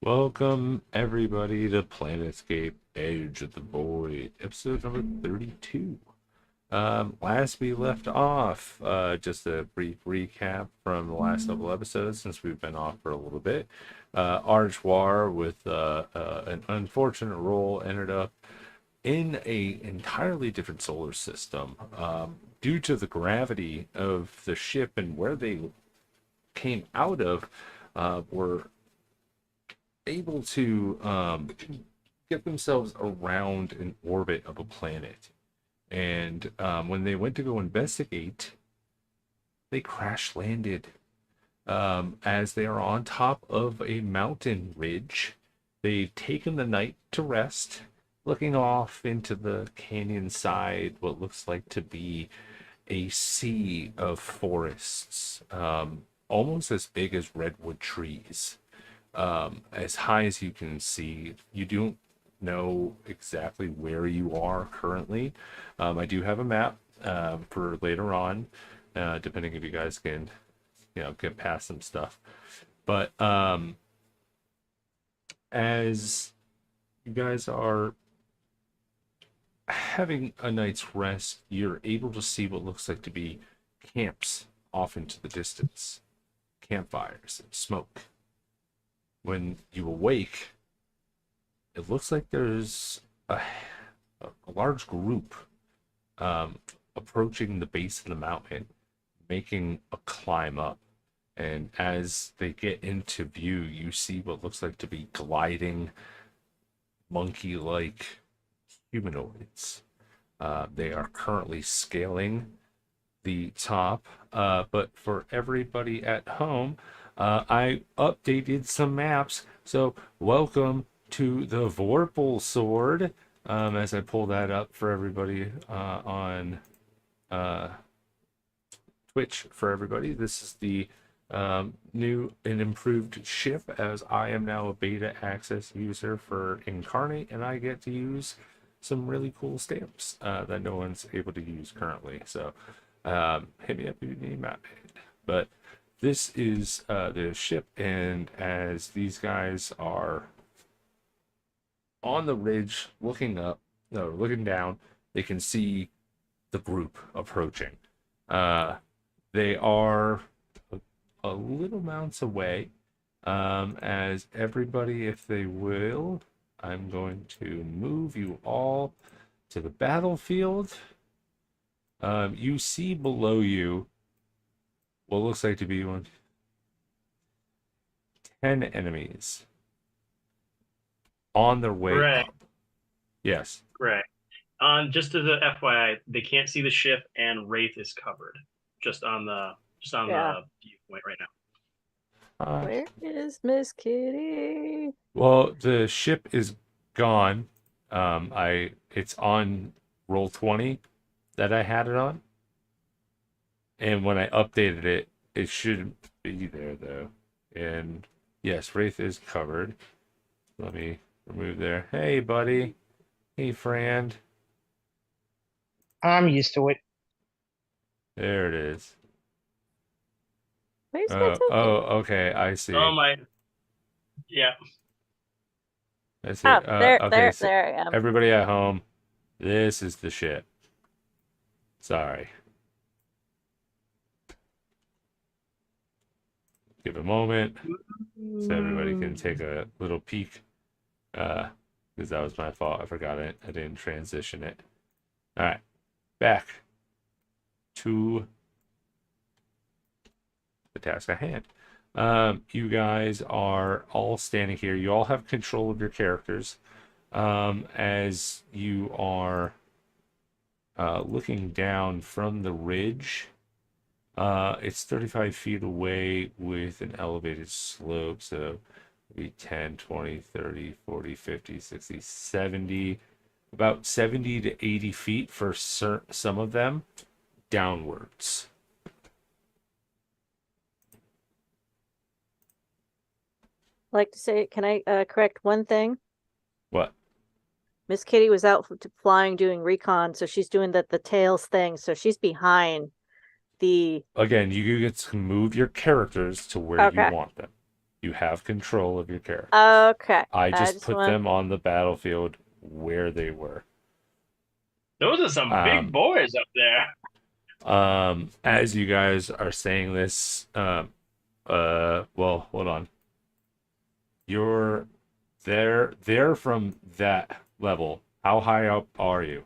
Welcome everybody to Planetscape Edge of the Void, episode number 32. Last we left off, just a brief recap from the last couple episodes since we've been off for a little bit. Archoir, with an unfortunate role, ended up in a entirely different solar system due to the gravity of the ship and where they came out of. Were able to get themselves around an orbit of a planet. And when they went to go investigate, they crash landed as they are on top of a mountain ridge. They've taken the night to rest, looking off into the canyon side, what looks like to be a sea of forests, almost as big as redwood trees, as high as you can see. You don't know exactly where you are currently. I do have a map for later on, depending if you guys can, get past some stuff. But as you guys are having a night's rest, you're able to see what looks like to be camps off into the distance, campfires and smoke. When you awake, it looks like there's a large group approaching the base of the mountain, making a climb up. And as they get into view, you see what looks like to be gliding monkey like humanoids. They are currently scaling the top, but for everybody at home, I updated some maps. So welcome to the Vorpal Sword. As I pull that up for everybody on Twitch, for everybody, this is the new and improved ship, as I am now a beta access user for Incarnate, and I get to use some really cool stamps that no one's able to use currently. So hit me up if you need map aid. But this is the ship, and as these guys are on the ridge looking up, no, looking down, they can see the group approaching. They are a little mounts away. As everybody, if they will, I'm going to move you all to the battlefield. You see below you what looks like to be 10 enemies on their way Greg, up. Yes. Greg. Just as a FYI, they can't see the ship and Wraith is covered. Just on the Yeah. viewpoint right now. Uh, Where is Miss Kitty? well, the ship is gone. It's on roll 20 that I had it on. And when I updated it, it should be there though. And yes, Wraith is covered. Let me remove there. Hey, buddy. Hey, friend. I'm used to it. There it is. Where's my token? Okay. I Oh see. my, yeah. I see. Oh, there, Okay. there, So there I am. everybody at home, this is the ship. Sorry. Give a moment so everybody can take a little peek. Because that was my fault. I forgot it. I didn't transition it. All right. Back to the task at hand. You guys are all standing here. You all have control of your characters. As you are looking down from the ridge, it's 35 feet away with an elevated slope. So maybe 10, 20, 30, 40, 50, 60, 70, about 70 to 80 feet for some of them downwards. I'd like to say, can I correct one thing? What? Miss Kitty was out flying doing recon, so she's doing the tails thing, so she's behind the. Again, you get to move your characters to where you Okay. want them. You have control of your character. Okay. I just just put want. them on the battlefield where they were. Those are some big Um, boys up there. as you guys are saying this, well, hold on. You're they're from that level. How high up are you?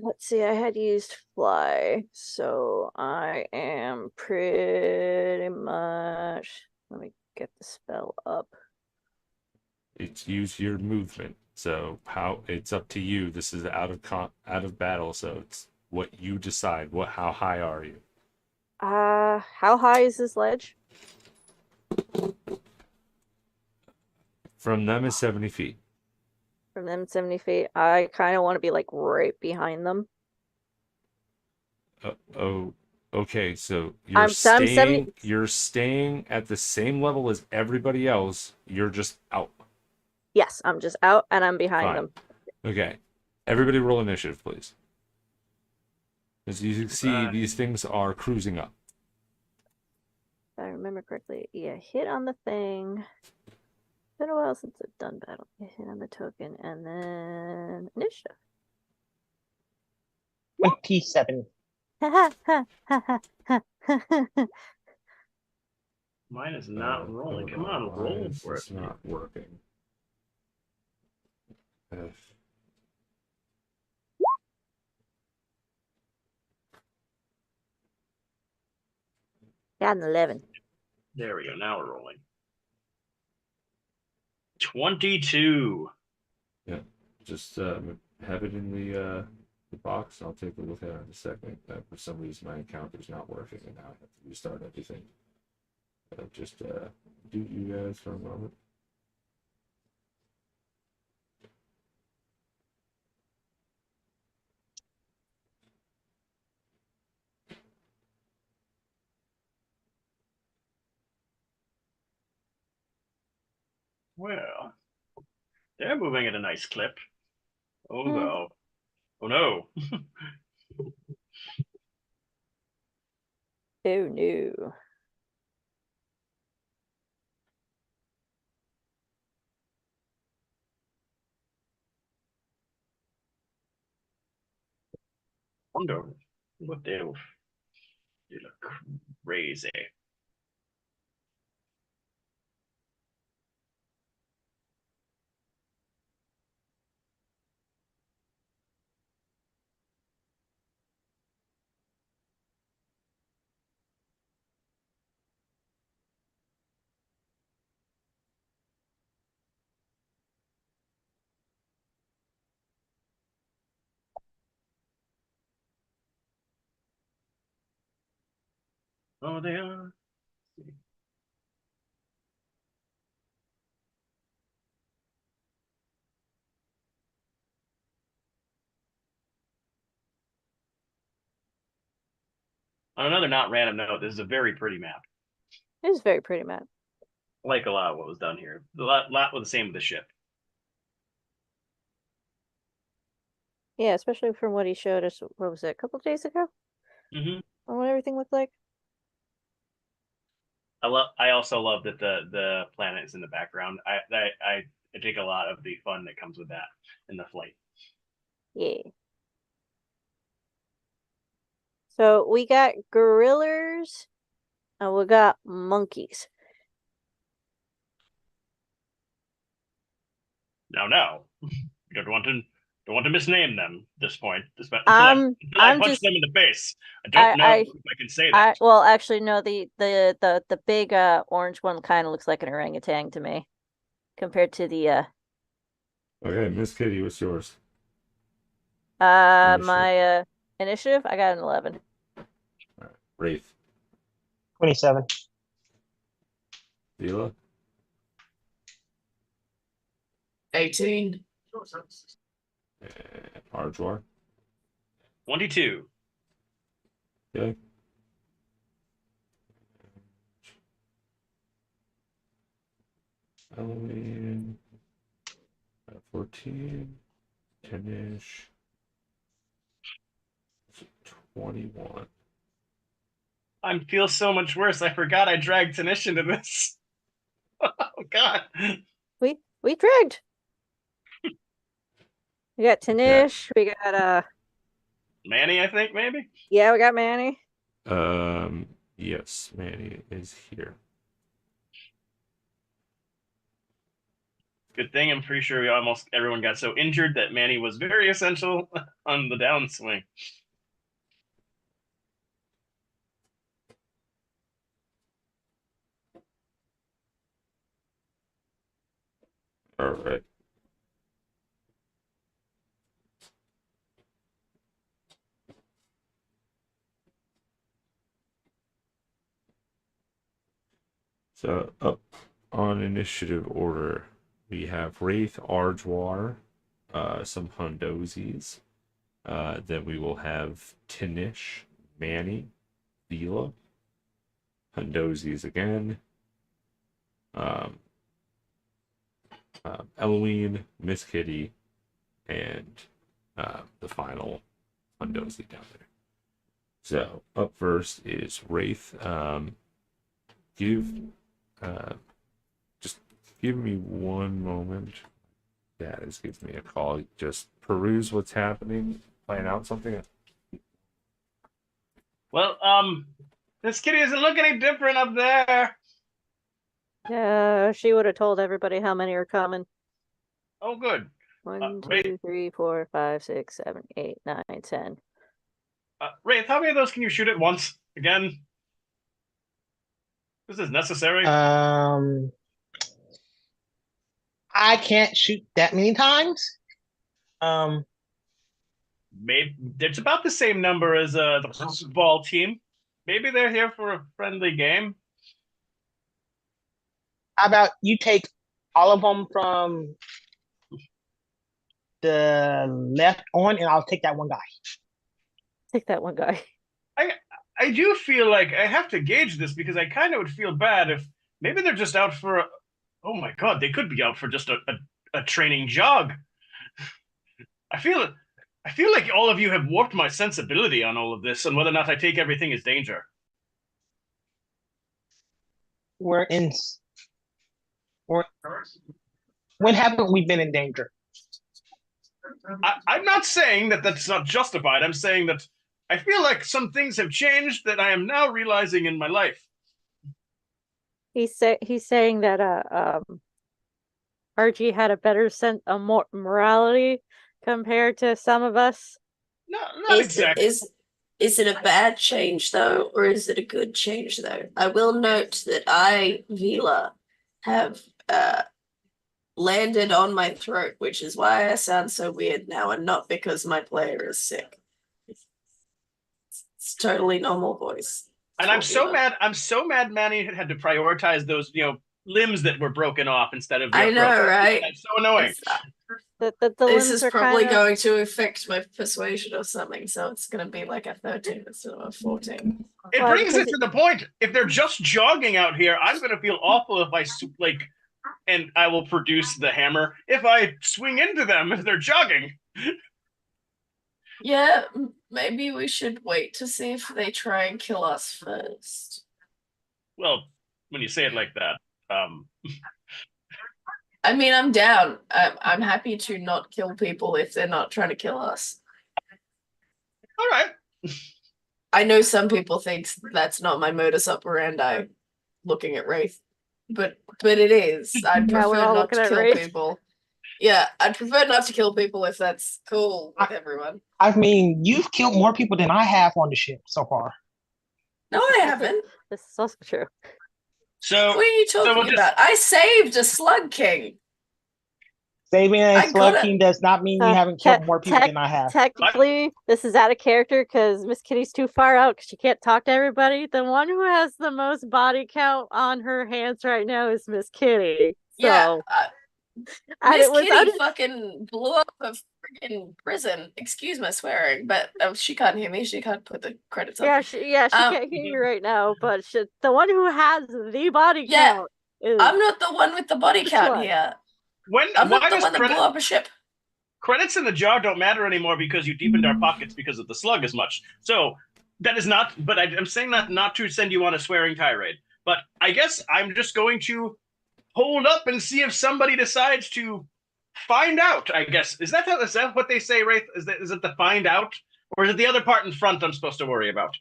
Let's see. I had used fly, so I am pretty much. Let me get the spell up. It's use your movement. So how it's up to you. This is out of battle, so it's what you decide. How high are you? How high is this ledge? From them is 70 feet. From them, 70 feet. I kind of want to be like right behind them. Oh, okay. So I'm 70. you're staying at the same level as everybody else. You're just out. Yes, I'm just out and I'm behind Fine. them. Okay. Everybody roll initiative, please. As you can see, Right. these things are cruising up. If I remember correctly, yeah, hit on the thing. Been a while since I've done battle. Hit on the token and then initiative. 27. Mine is not rolling. Come on, Why roll is for it. this not working? Ugh. Got an 11. There we go. Now we're rolling. 22. Yeah. Just have it in the box. I'll take a look at it in a second. For some reason, my encounter's not working, and now I have to restart everything. Just do you guys for a moment. Well, they're moving at a nice clip. Oh Hmm. no. Oh no. Oh no. Wonder what they'll look crazy. Oh, they are. On another not random note, this is a very pretty map. It is very pretty map. I like a lot of what was done here. A lot was the same with the ship. Yeah, especially from what he showed us, what was it, a couple of days ago? Mm-hmm. On what everything looked like? I also love that the planet is in the background. I take a lot of the fun that comes with that in the flight. Yeah. So we got gorillas and we got monkeys. No, you don't want to misname them at this point. Until I'm I punch just them in the face. I don't know if I can say that. well actually no, the big orange one kind of looks like an orangutan to me compared to the Okay, Miss Kitty, what's yours? my initiative. I got an 11. All right. Wraith, 27. Vila, 18. and Arjwar. 22. Okay. Halloween. 14. 10-ish. 21. I feel so much worse. I forgot I dragged Tanish into this. Oh God. We dragged. We got Tanish. We got Manny, I think maybe. yeah, we got Manny. Yes, Manny is here. Good thing I'm pretty sure almost everyone got so injured that Manny was very essential on the downswing. All right. So up on initiative order, we have Wraith, Arjwar, some Hondozis. Then we will have Tinish, Manny, Vila, Hondozis again. Eloine, Miss Kitty, and the final Hondozi down there. So up first is Wraith. Just give me one moment. Dad is gives me a call. Just peruse what's happening, plan out something. Well, this kitty doesn't look any different up there. Yeah, she would have told everybody how many are coming. Oh, good. 1, Wraith. 2, 3, 4, 5, 6, 7, 8, 9, 10. Wraith, how many of those can you shoot at once? Again? This is necessary. I can't shoot that many times. Maybe it's about the same number as the football team. Maybe they're here for a friendly game. How about you take all of them from the left on, and I'll take that one guy. Take that one guy. I do feel like I have to gauge this because I kind of would feel bad if maybe they're just out for oh my God, they could be out for just a training jog. I feel like all of you have warped my sensibility on all of this and whether or not I take everything as danger. When haven't we been in danger? I'm not saying that that's not justified. I'm saying that I feel like some things have changed that I am now realizing in my life. He's saying that RG had a better sense of morality compared to some of us. No, not Is exactly. it a bad change though, or is it a good change though? I will note that I, Vila, have landed on my throat, which is why I sound so weird now, and not because my player is sick. It's totally normal voice. And I'm so mad. I'm so mad. Manny had to prioritize those, limbs that were broken off instead of. I know, right? That's so annoying. The This limbs is are probably kinda... going to affect my persuasion or something, so it's going to be like a 13 instead of a 14. It Well, brings it because to the point. If they're just jogging out here, I'm going to feel awful if I and I will produce the hammer if I swing into them if they're jogging. Yeah, maybe we should wait to see if they try and kill us first. Well, when you say it like that, I mean, I'm down. I'm happy to not kill people if they're not trying to kill us. all right. I know some people think that's not my modus operandi, looking at Wraith, but it is. I'd Yeah, we're prefer all not looking to at kill Wraith. people. Yeah, I'd prefer not to kill people if that's cool with everyone. I mean, you've killed more people than I have on the ship so far. No, I haven't. This is also true. So What are you talking about? I saved a Slug King. Saving a I slug gotta- king does not mean you haven't killed more people than I have. Technically, this is out of character because Miss Kitty's too far out because she can't talk to everybody. The one who has the most body count on her hands right now is Miss Kitty. Yeah, So, and Miss it was Kitty fucking blew up a freaking prison. Excuse my swearing, but she can't hear me. She can't put the credits up. yeah, she can't hear you right now. But the one who has the body count is. I'm not the one with the body count Slug. here. why I'm not the does one that blew up a ship. credits in the jar don't matter anymore because you deepened our pockets because of the slug as much. So That is not, but I'm saying that not to send you on a swearing tirade. But I guess I'm just going to hold up and see if somebody decides to find out. I guess is that what they say, Wraith? Is it the find out, or is it the other part in front I'm supposed to worry about?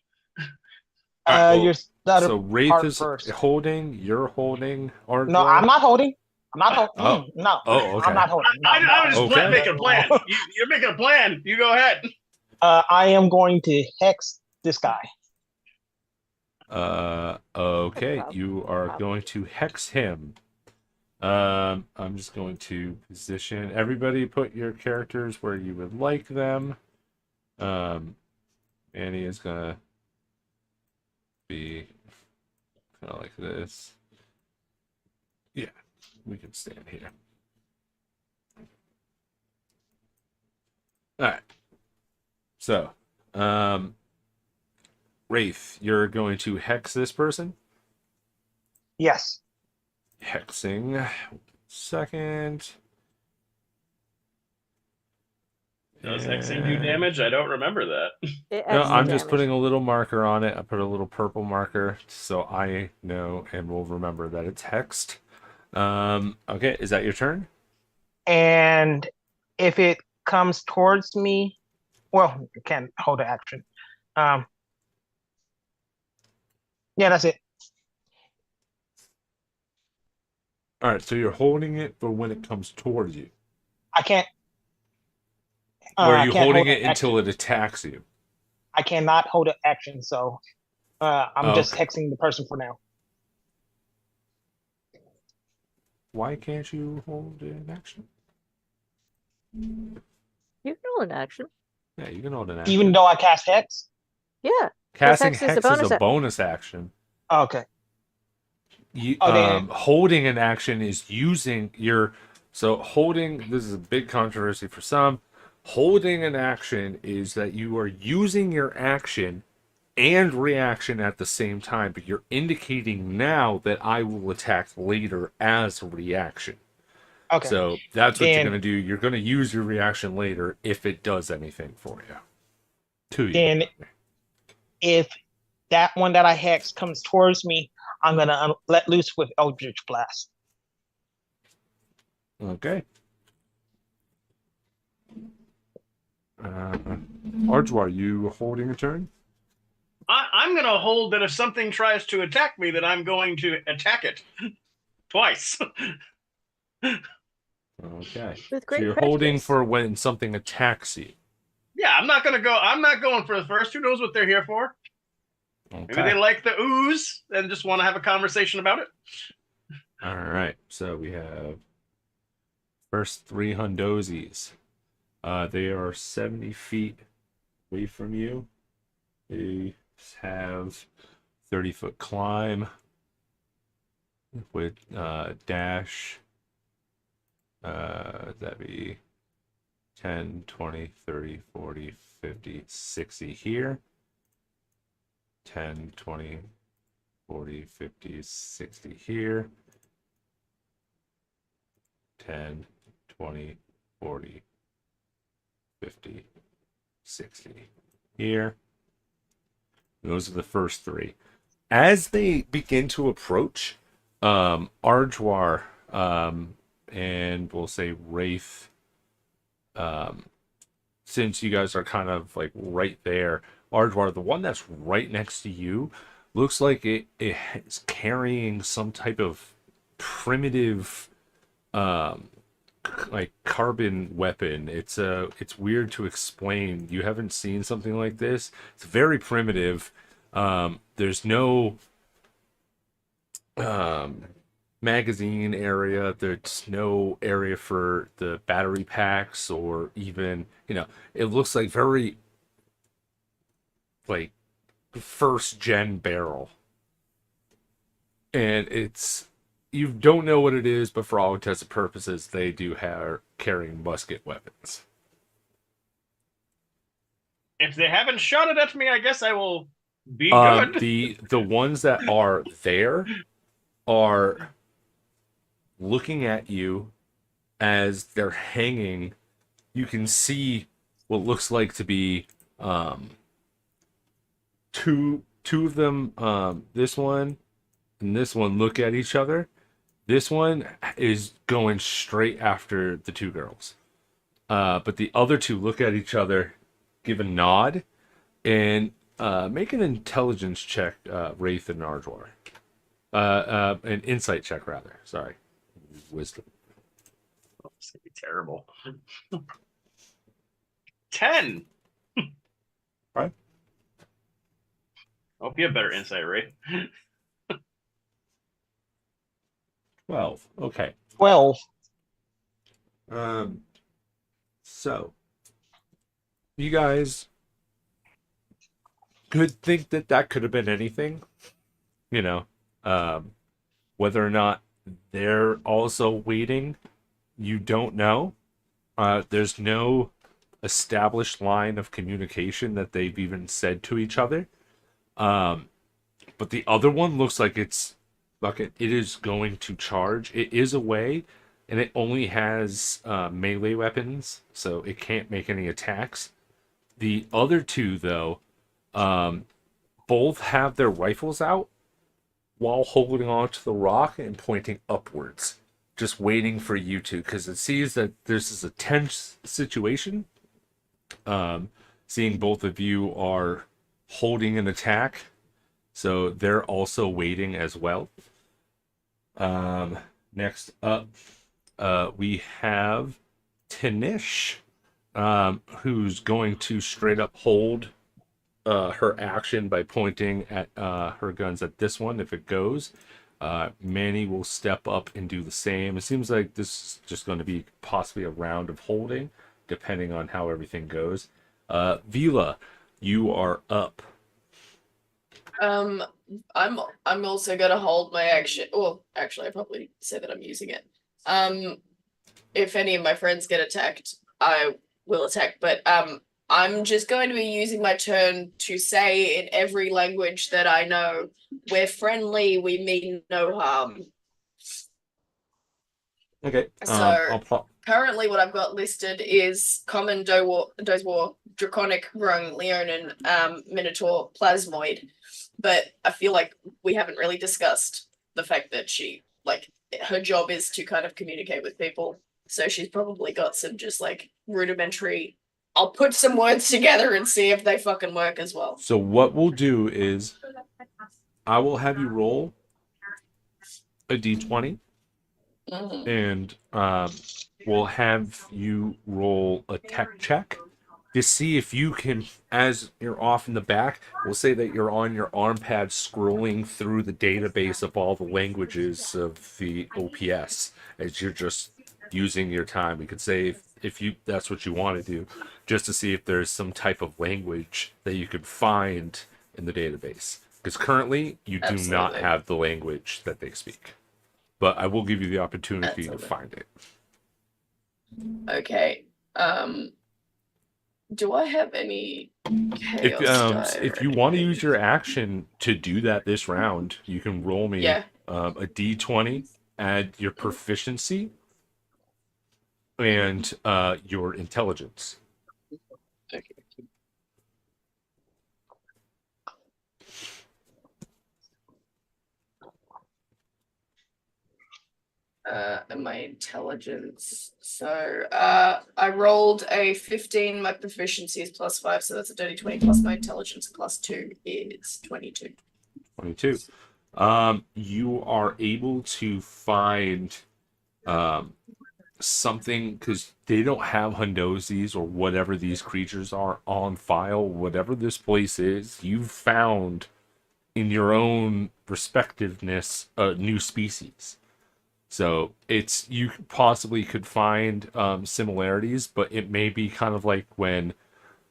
All right, well, Your stutter so Wraith part is first. holding. You're holding. Ardwar. No, I'm not holding. I'm not holding. Oh. No, Oh, okay. I'm not holding. No, I was just Okay. making a plan. You're making a plan. You go ahead. I am going to hex this guy. Okay. Problem. You are going to hex him. I'm just going to position everybody. Put your characters where you would like them. Annie is gonna be kind of like this. Yeah, we can stand here. All right. So, Wraith, you're going to hex this person. Yes. Hexing. Second. Does hexing do damage? I don't remember that. It No, adds I'm the just damage. putting a little marker on it. I put a little purple marker so I know and will remember that it's hexed. Okay, is that your turn? And if it comes towards me, well, I can't hold the action. Yeah, that's it. All right, so you're holding it for when it comes towards you. I can't. Or are I you can't holding hold it an until action. it attacks you? I cannot hold an action, so I'm just Okay. hexing the person for now. Why can't you hold an action? You can hold an action. Yeah, you can hold an action. Even though I cast hex. Yeah. Casting hex is a hex is bonus a action. bonus action. Okay. You, Then holding an action is using your. So holding, this is a big controversy for some. Holding an action is that you are using your action and reaction at the same time, but you're indicating now that I will attack later as a reaction. okay. So that's what you're Then- going to do. You're going to use your reaction later if it does anything for you. To you. Then if that one that I hex comes towards me, I'm gonna let loose with Eldritch Blast. Okay. Ardwar, you holding a turn? I'm going to hold that if something tries to attack me, that I'm going to attack it twice. Okay. With So great you're holding prejudice. for when something attacks you. Yeah, I'm not going for the first. Who knows what they're here for? Maybe they Okay. like the ooze and just want to have a conversation about it. All right. So we have first three Hundozis. They are 70 feet away from you. They have 30-foot climb with dash. That'd be 10, 20, 30, 40, 50, 60 here. 10, 20, 40, 50, 60 here. 10, 20, 40, 50, 60 here. Those are the first three. As they begin to approach, Ardwar, and we'll say Wraith, since you guys are kind of like right there, Ardwar, the one that's right next to you, looks like it is carrying some type of primitive, like carbon weapon. It's weird to explain. You haven't seen something like this. It's very primitive. There's no magazine area. There's no area for the battery packs or even, it looks like very like first gen barrel. And you don't know what it is, but for all intents and purposes, they do have carrying musket weapons. If they haven't shot it at me, I guess I will be good. The ones that are there are looking at you as they're hanging. You can see what looks like to be two of them, this one and this one, look at each other. This one is going straight after the two girls. But the other two look at each other, give a nod, and make an intelligence check, Wraith and Arjwar. An insight check, rather. Sorry. Wisdom. Oh, it's gonna be terrible. 10. Right. Hope you have better insight, Ray. 12. Okay. 12. So you guys could think that that could have been anything, you know, whether or not they're also waiting, you don't know. There's no established line of communication that they've even said to each other. But the other one looks like it is going to charge. It is away, and it only has melee weapons, so it can't make any attacks. The other two, though, both have their rifles out while holding on to the rock and pointing upwards, just waiting for you to, because it sees that this is a tense situation. Seeing both of you are holding an attack, so they're also waiting as well. Next up, we have Tanish, who's going to straight up hold her action by pointing at her guns at this one. If it goes, Manny will step up and do the same. It seems like this is just going to be possibly a round of holding, depending on how everything goes. Vila, you are up. I'm also gonna hold my action. Well, actually, I probably say that I'm using it. If any of my friends get attacked, I will attack. But I'm just going to be using my turn to say in every language that I know, we're friendly, we mean no harm. Okay. So currently what I've got listed is Common, Dozewar, Draconic, Grung, Leonin, Minotaur, Plasmoid. But I feel like we haven't really discussed the fact that she, like, her job is to kind of communicate with people. So she's probably got some just like rudimentary, I'll put some words together and see if they fucking work as well. So what we'll do is I will have you roll a d20, and we'll have you roll a tech check to see if you can, as you're off in the back, we'll say that you're on your arm pad scrolling through the database of all the languages of the OPS as you're just using your time. We could say if you that's what you want to do, just to see if there's some type of language that you could find in the database. Because currently you do not have the language that they speak. But I will give you the opportunity to find it. Okay. Do I have any chaos if you want to use your action to do that this round, you can roll me a d20, add your proficiency and your intelligence. Okay. And my intelligence. So I rolled a 15, my proficiency is +5, so that's a dirty 20, plus my intelligence +2 is 22. 22. You are able to find something, because they don't have Hundozis or whatever these creatures are on file. Whatever this place is, you've found in your own respectiveness a new species. So you possibly could find similarities, but it may be kind of like when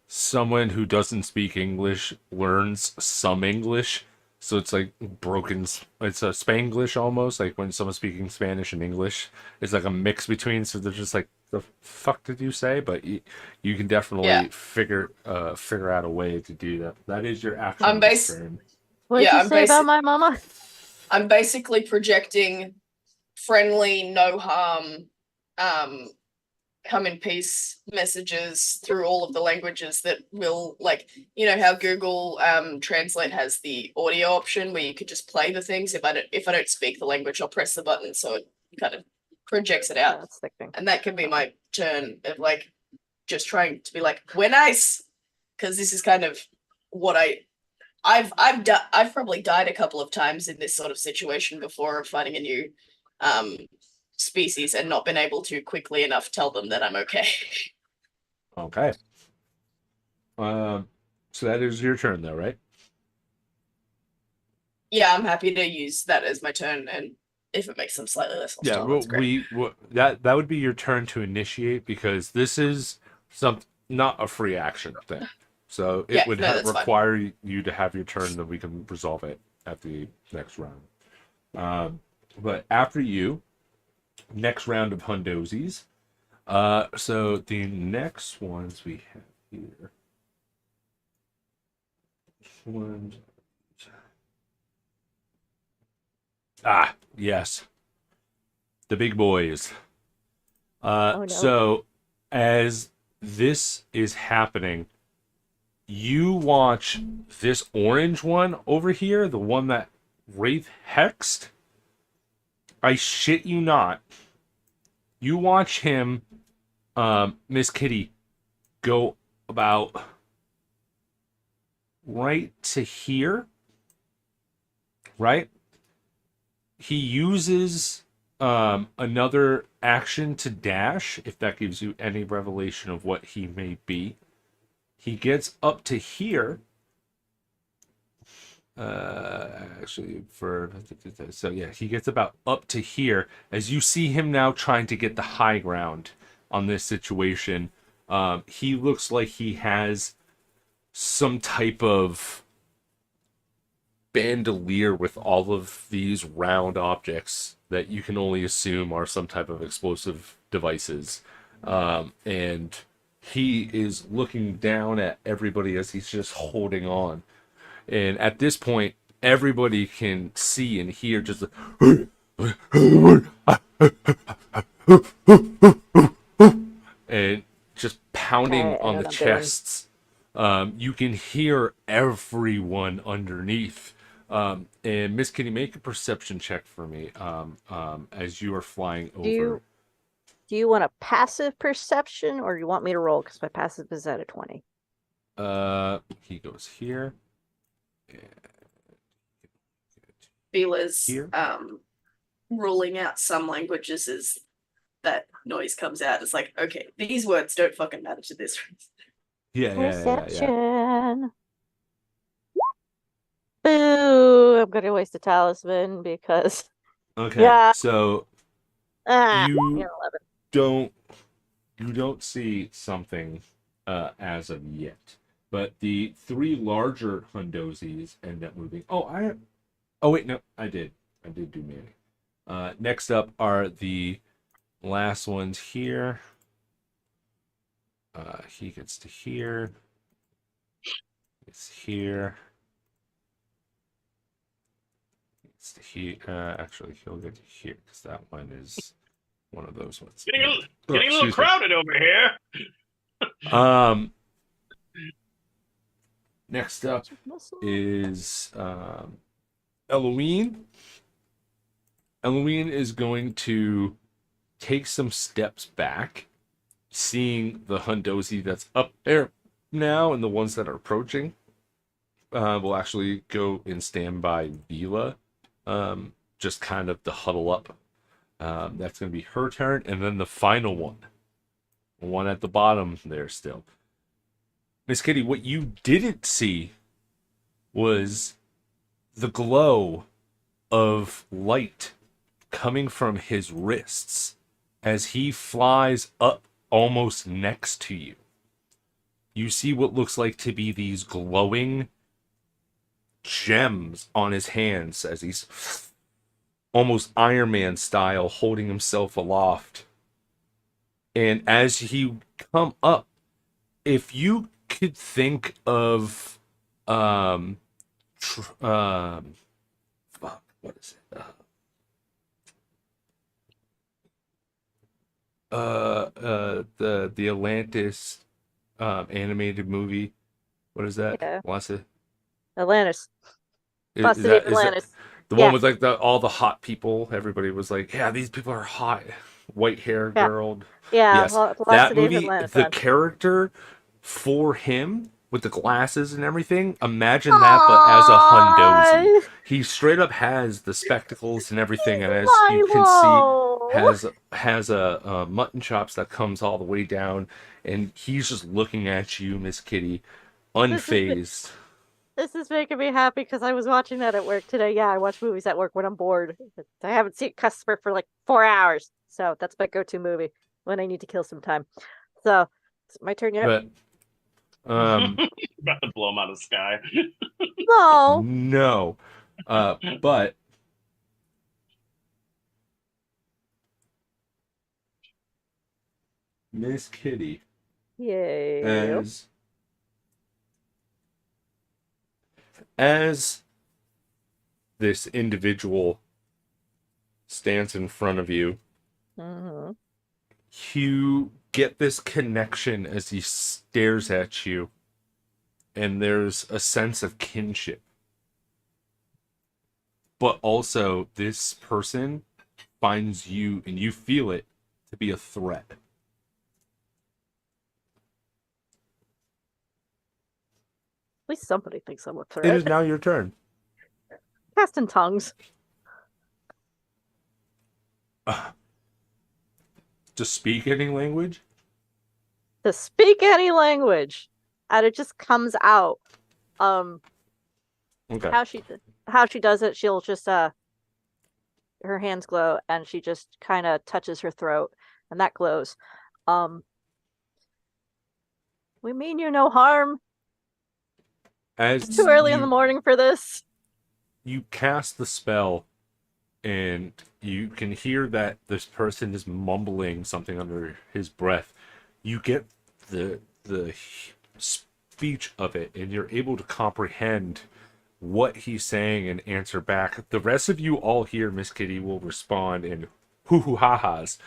someone who doesn't speak English learns some English. So it's like it's a Spanglish almost, like when someone's speaking Spanish and English. It's like a mix between, so they're just like, the fuck did you say? But you can definitely figure out a way to do that. That is your actual turn. What did you say about my mama? I'm basically projecting friendly, no harm, come in peace messages through all of the languages that will, like, you know how Google Translate has the audio option where you could just play the things. If I don't speak the language, I'll press the button so it kind of projects it out. That's the thing. And that can be my turn of like just trying to be like, we're nice, because this is kind of what I've probably died a couple of times in this sort of situation before of finding a new species and not been able to quickly enough tell them that I'm okay. Okay. So that is your turn, though, right? Yeah, I'm happy to use that as my turn, and if it makes them slightly less Yeah, hostile, well, that's great. that would be your turn to initiate because this is not a free action thing. So it Yeah, would no, that's fine. require you to have your turn, then we can resolve it at the next round. But after you, next round of Hundozis. So the next ones we have here. One. Ah, yes. The big boys. Oh, no. So as this is happening, you watch this orange one over here, the one that Wraith hexed. I shit you not. You watch him, Miss Kitty, go about right to here, right? He uses another action to dash, if that gives you any revelation of what he may be. He gets up to here. Actually, so yeah, he gets about up to here as you see him now trying to get the high ground on this situation. He looks like he has some type of bandolier with all of these round objects that you can only assume are some type of explosive devices. And he is looking down at everybody as he's just holding on. And at this point, everybody can see and hear just and just pounding Okay, I know on the what I'm doing. chests. You can hear everyone underneath. And Miss Kitty, make a perception check for me as you are flying over. Do you want a passive perception or you want me to roll? Because my passive is at a 20. He goes here. Beela's Here? ruling out some languages as that noise comes out. It's like, okay, these words don't fucking matter to this. Yeah. Perception. Boo! I'm gonna waste a talisman because Okay. Yeah. So you you 11. don't see something as of yet. But the three larger Hundozis end up moving. Oh wait, no, I did do Manny. Next up are the last ones here. He gets to here. It's here. It's to here. Actually, he'll get to here because that one is one of those ones. Getting a little excuse me. crowded over here. Next up is Eloine. Eloine is going to take some steps back, seeing the Hundozi that's up there now and the ones that are approaching. Will actually go and stand by Vila, just kind of to huddle up. That's going to be her turn, and then the final one at the bottom there still. Miss Kitty, what you didn't see was the glow of light coming from his wrists as he flies up almost next to you. You see what looks like to be these glowing gems on his hands as he's almost Iron Man style holding himself aloft. And as he come up, if you could think of fuck, what is it? the Atlantis animated movie. What is that? Yeah. What's it? Atlantis. Is Busted that Atlantis. the Yeah. one with like all the hot people? Everybody was like, "Yeah, these people are hot." White hair Yeah. girl. Yeah, Yes, lots that of Dave movie. Atlantis The on. character for him with the glasses and everything. Imagine that, but as a Hundozy. Aww, He straight up has the spectacles and everything, and as you can see, Milo. has a mutton chops that comes all the way down, and he's just looking at you, Miss Kitty, This is unfazed. this is making me happy because I was watching that at work today. Yeah, I watch movies at work when I'm bored. I haven't seen Customer for like 4 hours, so that's my go-to movie when I need to kill some time. So, it's my turn yet? But About to blow him out of the sky. No. no, but Miss Kitty, Yeah. as this individual stands in front of you, Mm-hmm. you get this connection as he stares at you, and there's a sense of kinship. But also, this person finds you, and you feel it, to be a threat. At least somebody thinks I'm a It threat. is now your turn. Casting tongues. To speak any language? To speak any language. And it just comes out. Okay. How she does it, she'll just her hands glow and she just kind of touches her throat and that glows. We mean you no harm. As It's too early in the morning for this. you cast the spell, and you can hear that this person is mumbling something under his breath. You get the speech of it, and you're able to comprehend what he's saying and answer back. The rest of you all here, Miss Kitty, will respond in hoo hoo ha ha's.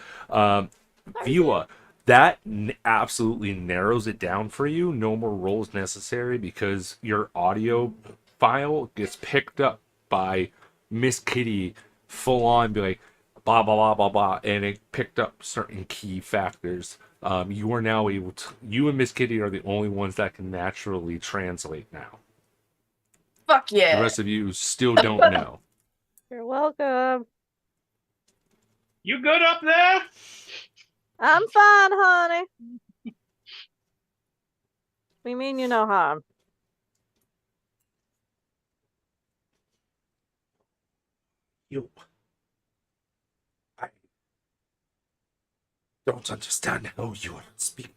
Vila, that absolutely narrows it down for you. No more rolls necessary because your audio file gets picked up by Miss Kitty full on, be like blah blah blah blah blah, and it picked up certain key factors. You are now able to. You and Miss Kitty are the only ones that can naturally translate now. Fuck The yeah. rest of you still don't know. You're welcome. You good up there? I'm fine, honey. We mean you no harm. I don't understand how you are speaking.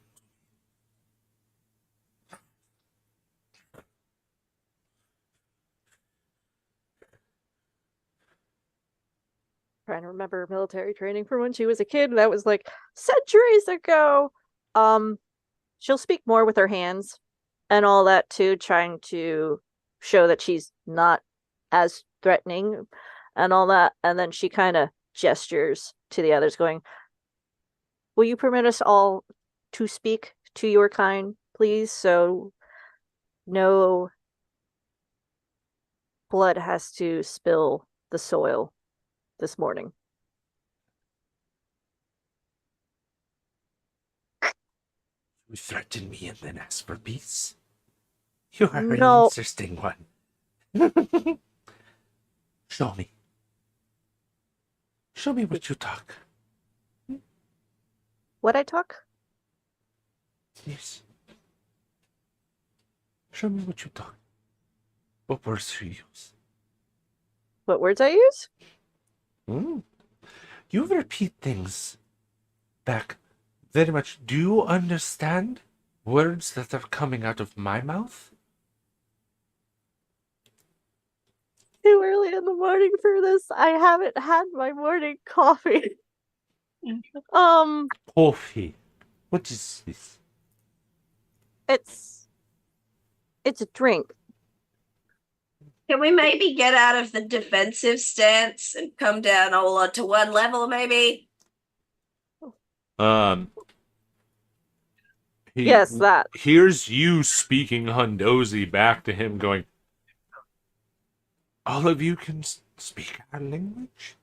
Trying to remember military training from when she was a kid. That was like centuries ago. She'll speak more with her hands and all that too, trying to show that she's not as threatening and all that. And then she kind of gestures to the others, going, "Will you permit us all to speak to your kind, please? So no blood has to spill the soil this morning." You threaten me and then ask for peace? You are No. an interesting one. Show me. Show me what you talk. What I talk? Yes. Show me what you talk. What words you use. What words I use? You repeat things back very much. Do you understand words that are coming out of my mouth? Too early in the morning for this. I haven't had my morning coffee. Coffee. What is this? It's a drink. Can we maybe get out of the defensive stance and come down all onto one level, maybe? Um, he Yes, that. hears you speaking Hundozi back to him, going, "All of you can speak our language."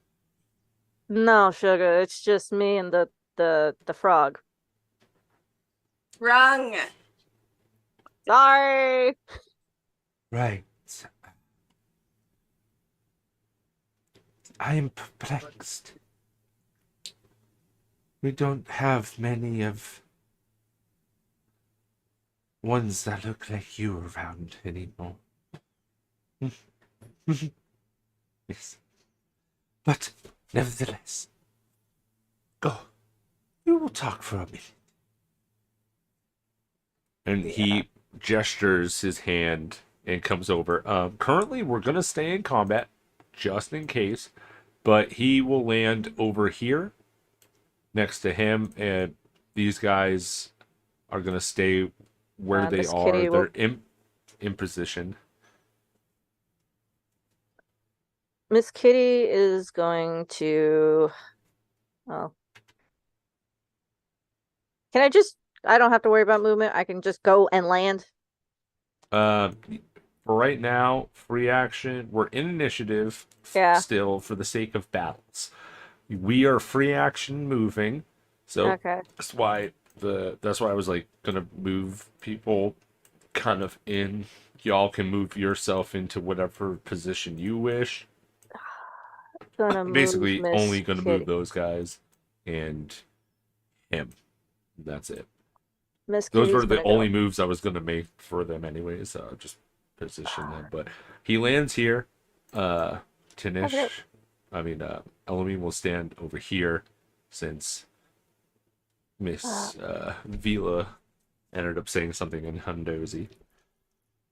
No, sugar. It's just me and the frog. Wrong. Sorry. Right. I am perplexed. We don't have many of ones that look like you around anymore. Yes. But, nevertheless, go. We will talk for a minute. And he gestures his hand and comes over. Currently, we're going to stay in combat, just in case. But he will land over here, next to him, and these guys are going to stay where they Miss are. Kitty will- They're in position. Miss Kitty is going to. Oh. Can I just? I don't have to worry about movement. I can just go and land. For right now, free action. We're in initiative still for the sake of battles. We are free action moving, so Okay. that's why I was like gonna move people kind of in. Y'all can move yourself into whatever position you wish. Gonna move Basically, Miss only gonna Kitty. move those guys and him. That's it. Miss Those Kitty's were the gonna only go. moves I was gonna make for them, anyways. Just position them. But he lands here. Tinish. Okay. I mean, Elamine will stand over here since Miss Vila ended up saying something in Hundozi.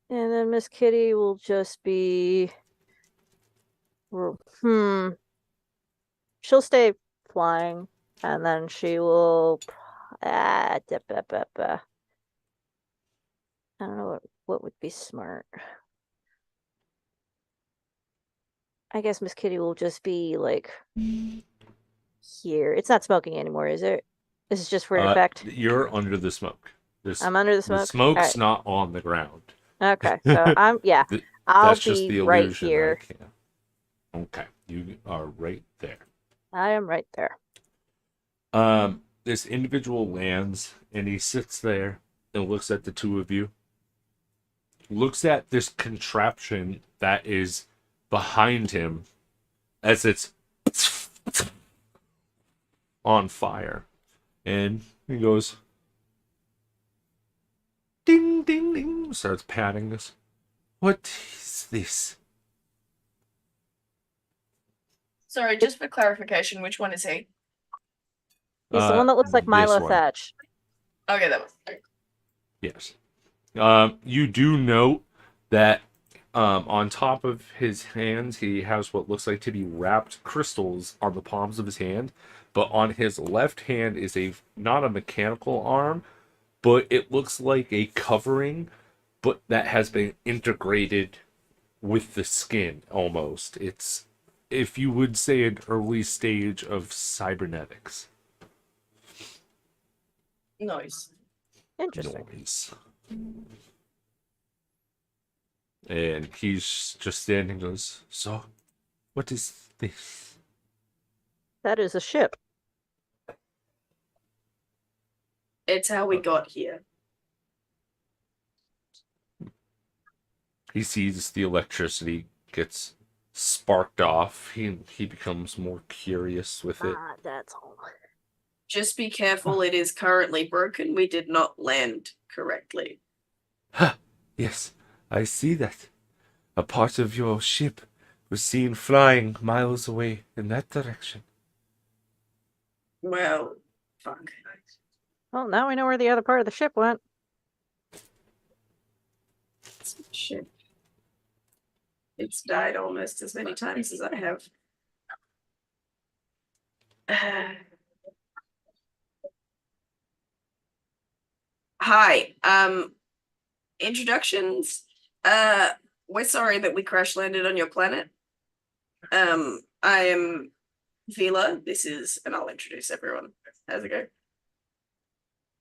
And then Miss Kitty will just be. She'll stay flying, and then she will. I don't know what would be smart. I guess Miss Kitty will just be like here. It's not smoking anymore, is it? This is just for effect. You're under the smoke. I'm under the smoke. The smoke's Alright. not on the ground. Okay, so I'll That's just be the right illusion here. I can. Okay, you are right there. I am right there. This individual lands and he sits there and looks at the two of you. Looks at this contraption that is behind him as it's on fire. And he goes, ding, ding, ding, starts patting us. What is this? Sorry, just for clarification, which one is he? He's the one that looks like this Milo one. Thatch. Okay, that was. Yes. You do note that on top of his hands, he has what looks like to be wrapped crystals on the palms of his hand. But on his left hand is not a mechanical arm, but it looks like a covering, but that has been integrated with the skin almost. It's, if you would say, an early stage of cybernetics. Nice. Interesting. Noise. And he's just standing and goes, so, what is this? That is a ship. It's how we got here. He sees the electricity gets sparked off. He becomes more curious with it. That's all. Just be careful, it is currently broken. We did not land correctly. Ha! Yes, I see that. A part of your ship was seen flying miles away in that direction. Well, fuck. Well, now we know where the other part of the ship went. Shit. It's died almost as many times as I have. Hi. Introductions. We're sorry that we crash landed on your planet. I am Vila. This is, and I'll introduce everyone. How's it go?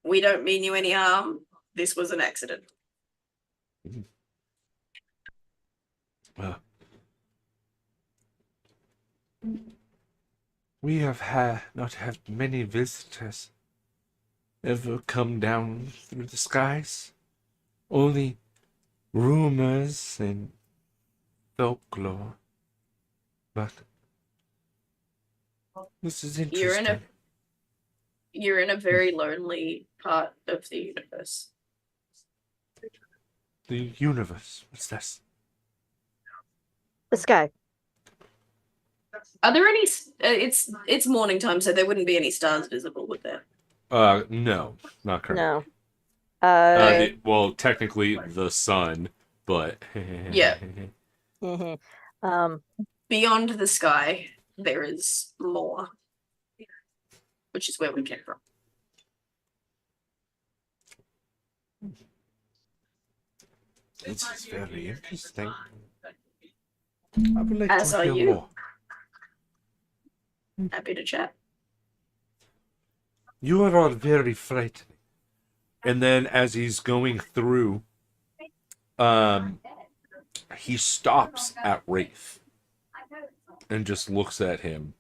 We don't mean you any harm. This was an accident. Well, we have not had many visitors ever come down through the skies. Only rumors and folklore. But this is interesting. You're in a very lonely part of the universe. The universe. What's this? The sky. Are there any? It's morning time, so there wouldn't be any stars visible, would there? No, not currently. No. Well, technically the sun, but Yeah. Um, Beyond the sky, there is more, which is where we came from. This is very interesting. I would like As to are hear you. more. Happy to chat. You are all very frightening. And then as he's going through, he stops at Wraith and just looks at him.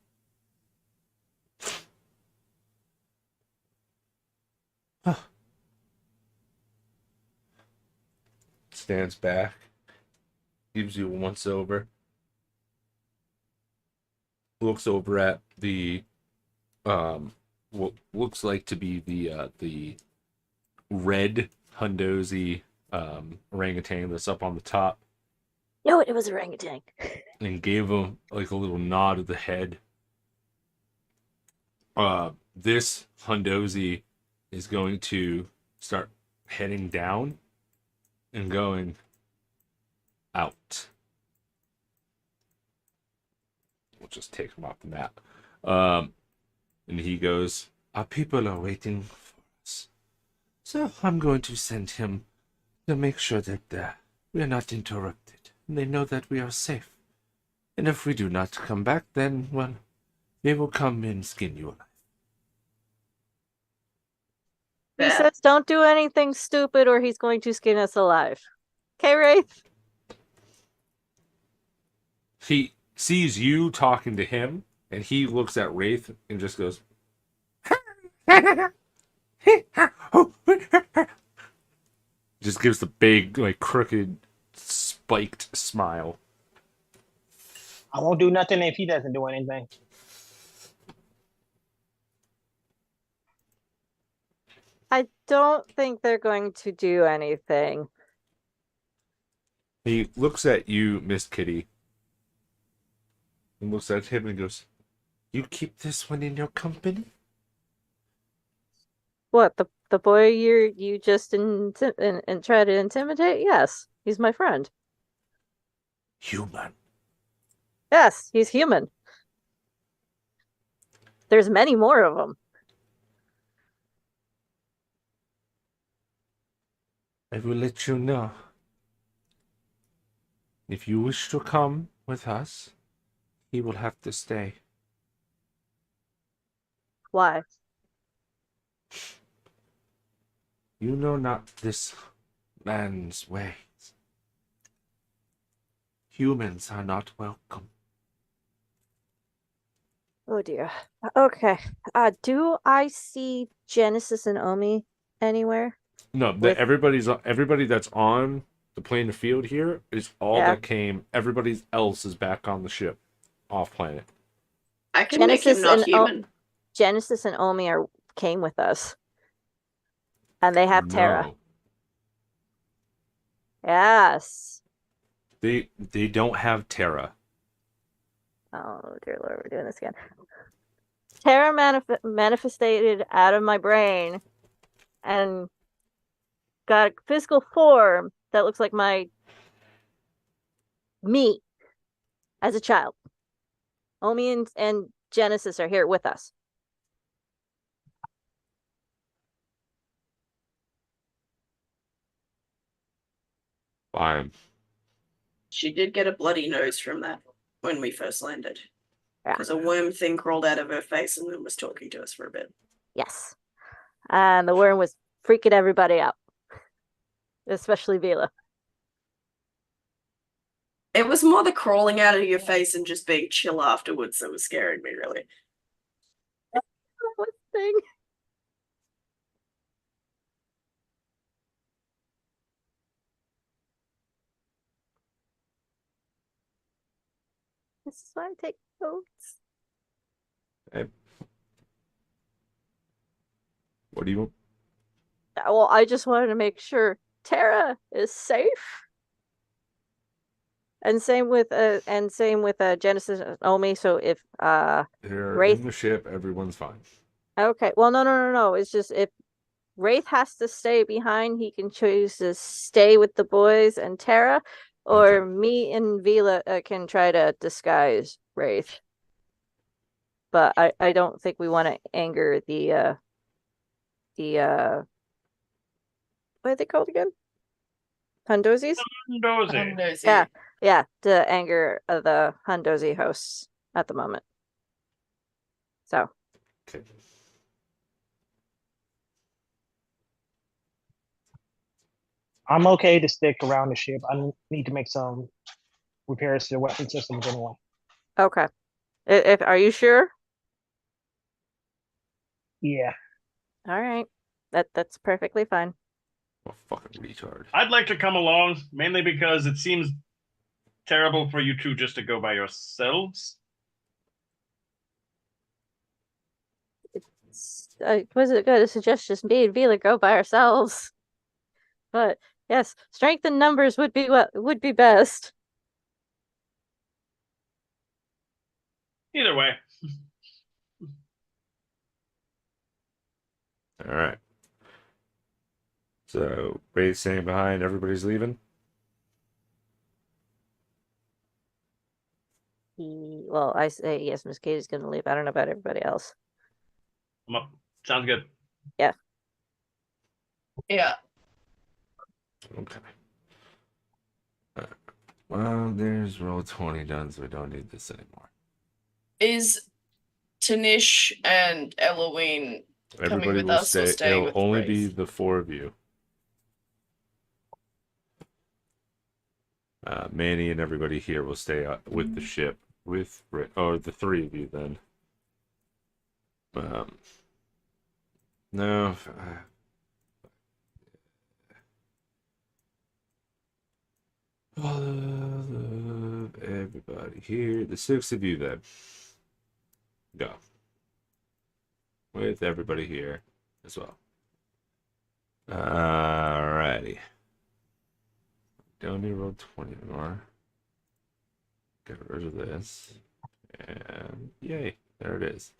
Huh. Stands back, gives you a once over, looks over at the what looks like to be the red Hundozi orangutan that's up on the top, no, it was orangutan. and gave him like a little nod of the head. This Hundozi is going to start heading down and going out. We'll just take him off the map. And he goes, our people are waiting for us. So I'm going to send him to make sure that we are not interrupted. And they know that we are safe. And if we do not come back, then, well, they will come and skin you alive. He Yeah. says don't do anything stupid or he's going to skin us alive. Okay, Wraith? He sees you talking to him, and he looks at Wraith and just goes, just gives the big, like, crooked, spiked smile. I won't do nothing if he doesn't do anything. I don't think they're going to do anything. He looks at you, Miss Kitty, and looks at him and goes, you keep this one in your company? What, the boy you just and try to intimidate? Yes, he's my friend. Human. Yes, he's human. There's many more of them. I will let you know. If you wish to come with us, he will have to stay. Why? You know not this land's ways. Humans are not welcome. Oh dear. Okay. Do I see Genesis and Omi anywhere? No, With- everybody that's on the plane of field here is all Yeah. that came. Everybody else is back on the ship, off planet. I can make him Genesis not and human. Genesis and Omi came with us. And they have Terra. No, Yes. they don't have Terra. Oh dear Lord, we're doing this again. Terra manifested out of my brain and got a physical form that looks like me as a child. Omi and Genesis are here with us. Fine. She did get a bloody nose from that when we first landed. Yeah. Because a worm thing crawled out of her face and then was talking to us for a bit. Yes. And the worm was freaking everybody out, especially Vila. It was more the crawling out of your face and just being chill afterwards that was scaring me, really. What thing? This is why I take notes. Hey. What do you want? Well, I just wanted to make sure Tara is safe. And same with Genesis and Omi. So if They're Wraith, in the ship. Everyone's fine. okay, well, no. It's just if Wraith has to stay behind, he can choose to stay with the boys and Tara, or Okay. me and Vila can try to disguise Wraith. But I don't think we want to anger the what are they called again? Hundozis? Dozy. Yeah, to anger the Hundozi hosts at the moment. So Okay. I'm okay to stick around the ship. I need to make some repairs to the weapon systems anyway. okay. If are you sure? Yeah. All right. That's perfectly fine. Oh, fucking retard. I'd like to come along, mainly because it seems terrible for you two just to go by yourselves. I wasn't going to suggest just me and Vila go by ourselves, but yes, strength in numbers would be what would be best. Either way. All right. So, Wraith staying behind. Everybody's leaving. Well, I say yes, Miss Katie's going to leave. I don't know about everybody else. I'm up. Sounds good. Yeah. Okay. Well, there's roll 20 done, so we don't need this anymore. Is Tanish and Eloise coming Everybody with will us or stay. staying It'll with only Wraith? be the 4 of you. Manny and everybody here will stay with the ship. Or the 3 of you then. No. All of everybody here. The 6 of you then. Go. With everybody here as well. Alrighty. Don't need to roll 20 anymore. Get rid of this. And yay, there it is.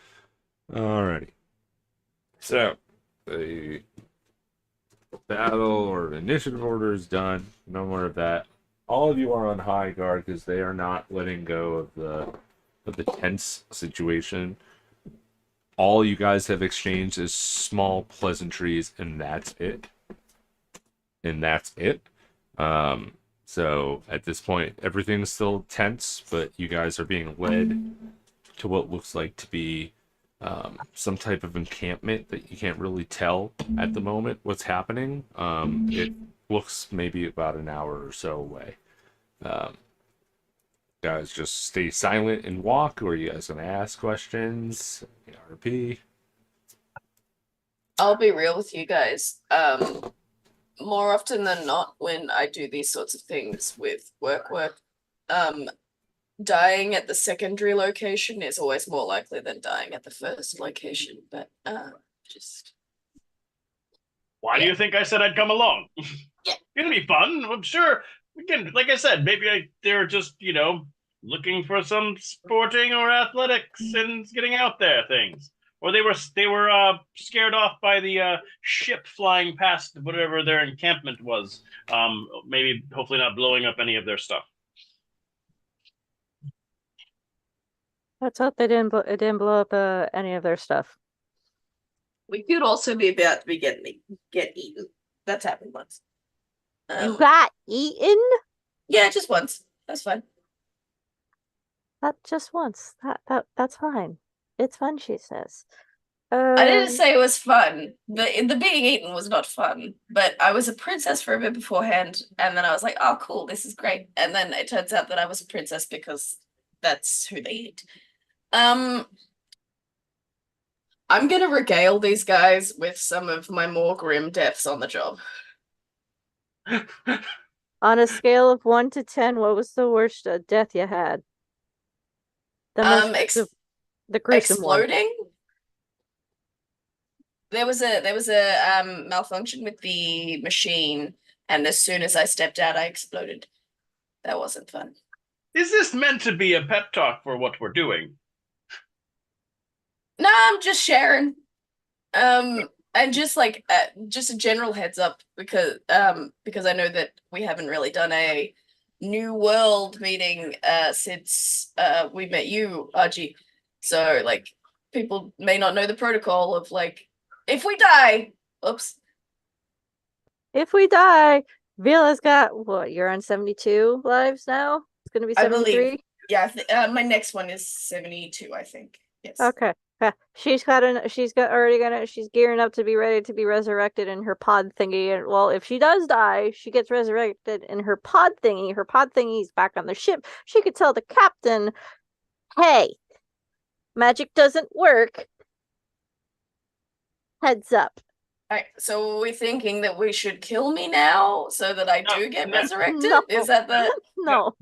Alrighty. So, the battle or initiative order is done. No more of that. All of you are on high guard because they are not letting go of the tense situation. All you guys have exchanged is small pleasantries, and that's it. So at this point, everything's still tense, but you guys are being led to what looks like to be some type of encampment that you can't really tell at the moment what's happening. It looks maybe about an hour or so away. Guys, just stay silent and walk, or are you guys gonna ask questions? RP. I'll be real with you guys. More often than not, when I do these sorts of things with work, dying at the secondary location is always more likely than dying at the first location. But just Why do you think I said I'd come along? Yeah. It'll be fun. I'm sure. Again, like I said, maybe they're just, looking for some sporting or athletics and getting out there things. Or they were scared off by the ship flying past whatever their encampment was. Maybe, hopefully not blowing up any of their stuff. Let's hope they didn't it didn't blow up any of their stuff. we could also be about to be get eaten. That's happened once. You got eaten? Yeah, just once. That's fine. Not just once. That's fine. It's fun, she says. I didn't Um, say it was fun. The being eaten was not fun, but I was a princess for a bit beforehand, and then I was like, "Oh, cool, this is great." And then it turns out that I was a princess because that's who they eat. Um, I'm gonna regale these guys with some of my more grim deaths on the job. on a scale of 1 to 10, what was the worst death you had? The most Ex the gruesome one. exploding. There was a malfunction with the machine, and as soon as I stepped out, I exploded. That wasn't fun. Is this meant to be a pep talk for what we're doing? No, I'm just sharing. And just like just a general heads up because I know that we haven't really done a new world meeting since we met you, Archie. So like people may not know the protocol of like if we die, oops. If we die, Vila's got what? You're on 72 lives now? It's gonna be I believe. 73? Yeah, my next one is 72, I think. Yes. Okay. Yeah. She's gearing up to be ready to be resurrected in her pod thingy. And well, if she does die, she gets resurrected in her pod thingy. Her pod thingy's back on the ship. She could tell the captain, hey, magic doesn't work. Heads up. All right, so are we thinking that we should kill me now so that I do get resurrected? No. Is that the No.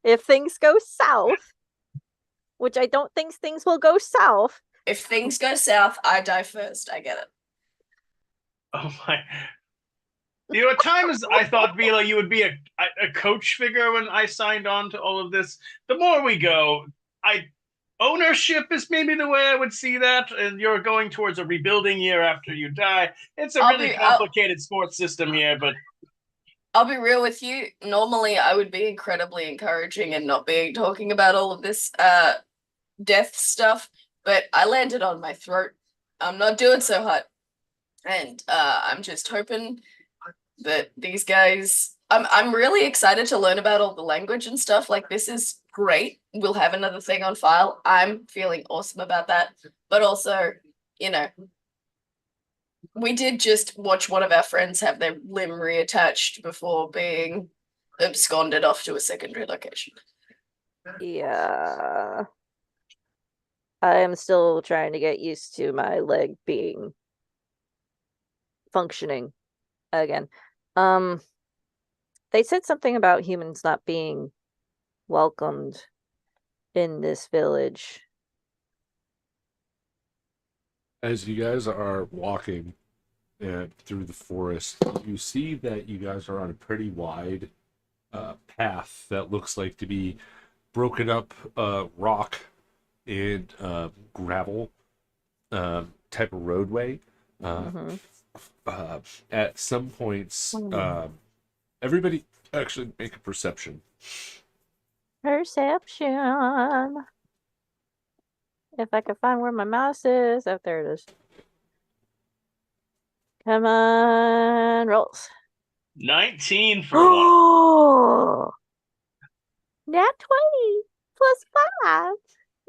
If things go south, which I don't think things will go south. if things go south, I die first. I get it. Oh my. You know, at times I thought, Vila, you would be a coach figure when I signed on to all of this. The more we go, ownership is maybe the way I would see that, and you're going towards a rebuilding year after you die. It's a really complicated sports system here, but I'll be real with you. Normally, I would be incredibly encouraging and not be talking about all of this death stuff, but I landed on my throat. I'm not doing so hot, and I'm just hoping that these guys. I'm really excited to learn about all the language and stuff. Like this is great. We'll have another thing on file. I'm feeling awesome about that, but also, you know, we did just watch one of our friends have their limb reattached before being absconded off to a secondary location. Yeah. I am still trying to get used to my leg being functioning again. They said something about humans not being welcomed in this village. As you guys are walking through the forest, you see that you guys are on a pretty wide path that looks like to be broken up rock and gravel type of roadway. At some points, everybody actually make a perception. Perception. If I can find where my mouse is. Oh, there it is. Come on, rolls. 19 for one. Oh, nat 20 plus 5.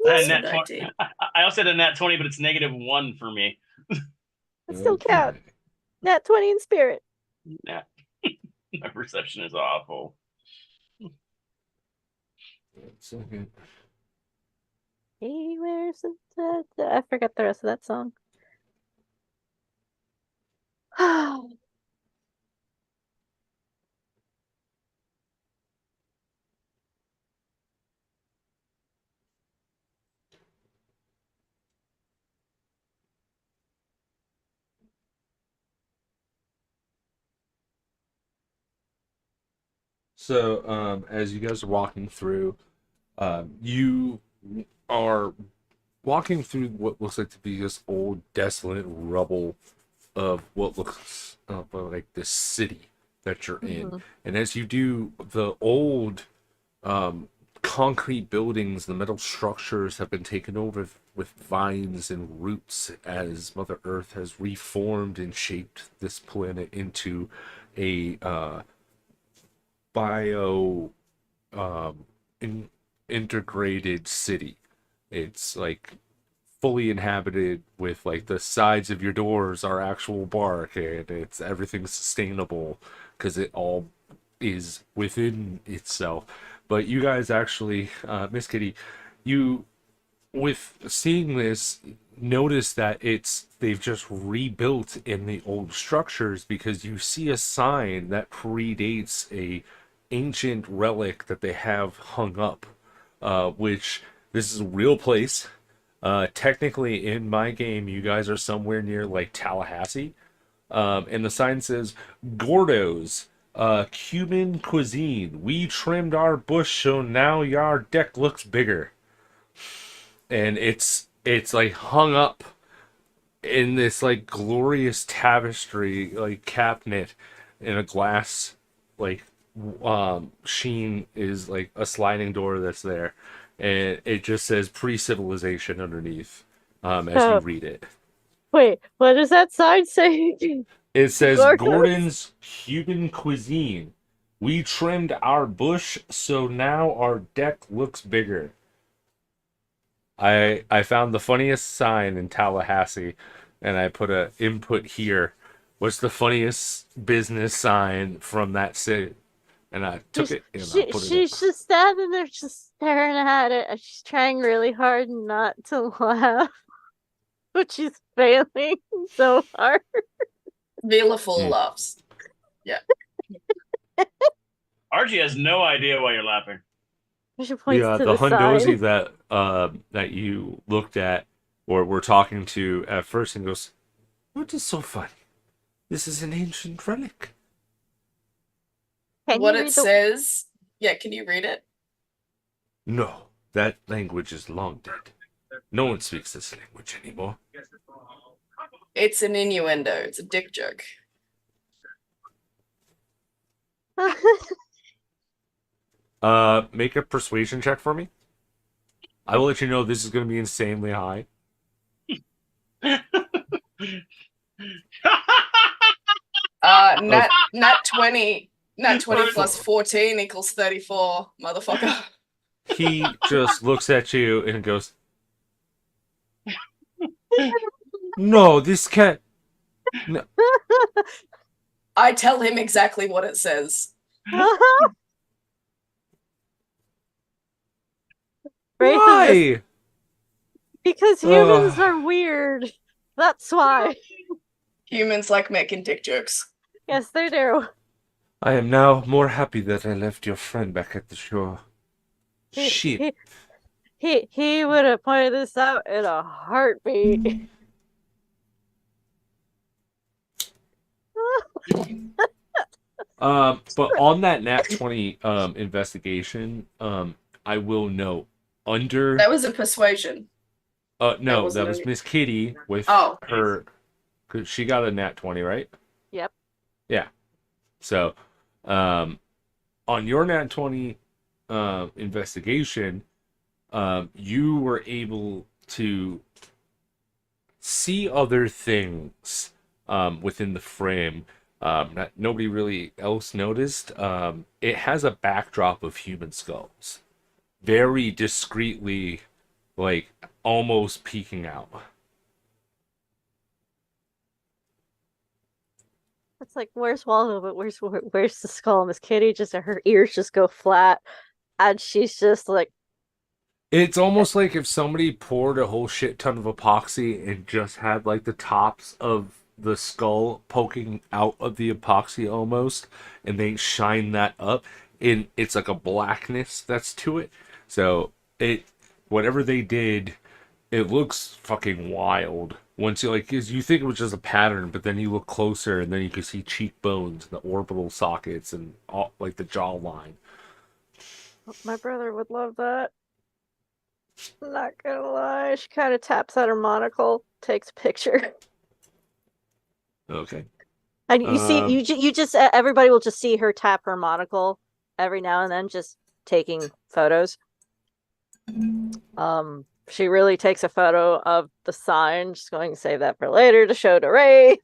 I, nat 20. I also had a nat 20, but it's -1 for me. It still count. Nat 20 in spirit. Yeah. My perception is awful. Hey, where's the I forgot the rest of that song. So, as you guys are walking through, you are walking through what looks like to be this old, desolate rubble of what looks like this city that you're in. And as you do, the old concrete buildings, the metal structures have been taken over with vines and roots as Mother Earth has reformed and shaped this planet into a bio integrated city. It's like fully inhabited with like the sides of your doors are actual bark and it's everything's sustainable because it all is within itself. But you guys actually, Miss Kitty, you with seeing this notice that they've just rebuilt in the old structures because you see a sign that predates a ancient relic that they have hung up, which this is a real place. Technically, in my game, you guys are somewhere near like Tallahassee, and the sign says Gordo's Cuban cuisine. We trimmed our bush so now your deck looks bigger, and it's like hung up in this like glorious tapestry like cabinet in a glass like sheen is like a sliding door that's there, and it just says pre-civilization underneath as you Oh. read it. Wait, what does that sign say? It says Gordo's? Gordon's Cuban cuisine. We trimmed our bush so now our deck looks bigger. I found the funniest sign in Tallahassee, and I put a input here. What's the funniest business sign from that city? And I took it and I put it She's just standing there, just staring at it, and she's trying really hard not to laugh, but she's failing so hard. Vila full laughs. Archie has no idea why you're laughing. She points to the the Hundozi sign. that you looked at or were talking to at first and goes, "What is so funny? This is an ancient relic." Can What you it read the- says. Yeah, can you read it? No, that language is long dead. No one speaks this language anymore. It's an innuendo. It's a dick joke. Make a persuasion check for me. I will let you know this is going to be insanely high. Nat 20 plus 14 equals 34, motherfucker. He just looks at you and goes, "No, this can't." No. I tell him exactly what it says. Why? Because humans are weird. That's why. Humans like making dick jokes. Yes, they do. I am now more happy that I left your friend back at the shore. Shit. He would have pointed this out in a heartbeat. But on that Nat 20 investigation, I will note under That was a persuasion. no, wasn't that was any- Miss Kitty with Oh. her, 'cause she got a Nat 20, right? Yep. Yeah. So, on your Nat 20 investigation, you were able to see other things within the frame that nobody really else noticed. It has a backdrop of human skulls, very discreetly, like almost peeking out. It's like, where's Waldo? But where's the skull? Miss Kitty just her ears just go flat, and she's just like, It's almost like if somebody poured a whole shit ton of epoxy and just had like the tops of the skull poking out of the epoxy almost, and they shine that up, and it's like a blackness that's to it. So whatever they did, it looks fucking wild. Once you like, 'cause you think it was just a pattern, but then you look closer, and then you can see cheekbones, and the orbital sockets, and all, like the jawline. my brother would love that. I'm not gonna lie. She kind of taps at her monocle, takes a picture, Okay. and you see, you just everybody will just see her tap her monocle every now and then, just taking photos. She really takes a photo of the sign. Just going to save that for later to show to Ray.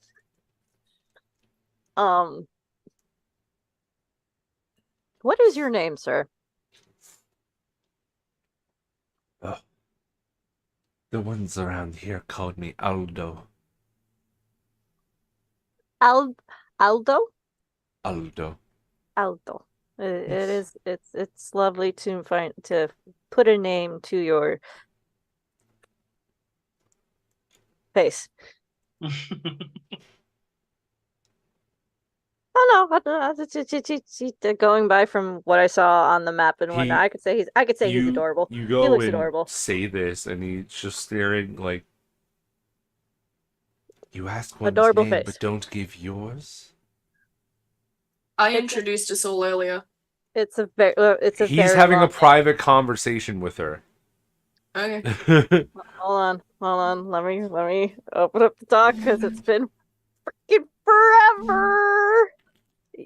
What is your name, sir? The ones around here called me Aldo. Aldo? Aldo. Aldo. It Yes. is. It's lovely to put a name to your face. Oh no, going by from what I saw on the map and whatnot, I could say he's adorable. You He go looks and adorable. say this, and he's just staring like, you ask one's Adorable name, face. but don't give yours? I introduced us all earlier. It's a very He's having a long private conversation with her. Okay. Hold on. Let me open up the doc because it's been freaking forever.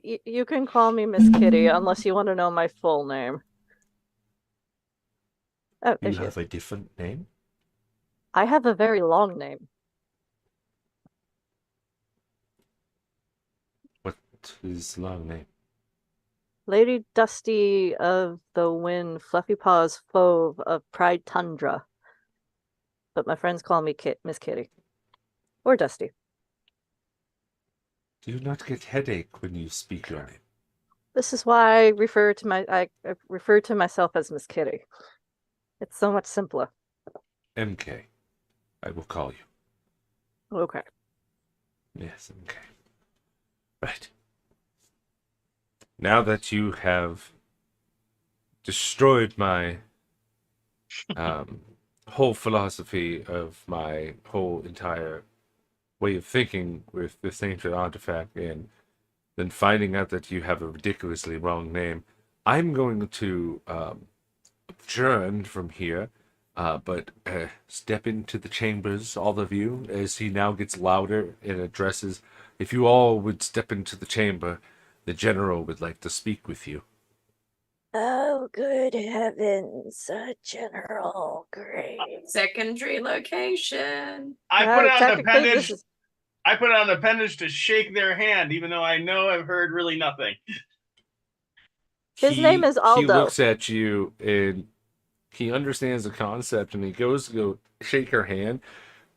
You can call me Miss Kitty unless you want to know my full name. Oh, there You she is. have a different name? I have a very long name. What is the long name? Lady Dusty of the Wind, Fluffy Paws Fauve of Pride Tundra. But my friends call me Miss Kitty. Or Dusty. Do you not get headache when you speak your name? This is why I refer to myself as Miss Kitty. It's so much simpler. MK. I will call you. Okay. Yes, MK. Right. Now that you have destroyed my whole philosophy of my whole entire way of thinking with this ancient artifact, and then finding out that you have a ridiculously wrong name, I'm going to adjourn from here, but step into the chambers, all of you, as he now gets louder and addresses, if you all would step into the chamber, the general would like to speak with you. Oh, good heavens, General, great. Secondary location. I No, put on the technically, this appendage. is I put on the appendage to shake their hand, even though I know I've heard really nothing. His name is He Aldo. looks at you and he understands the concept and he goes to go shake her hand,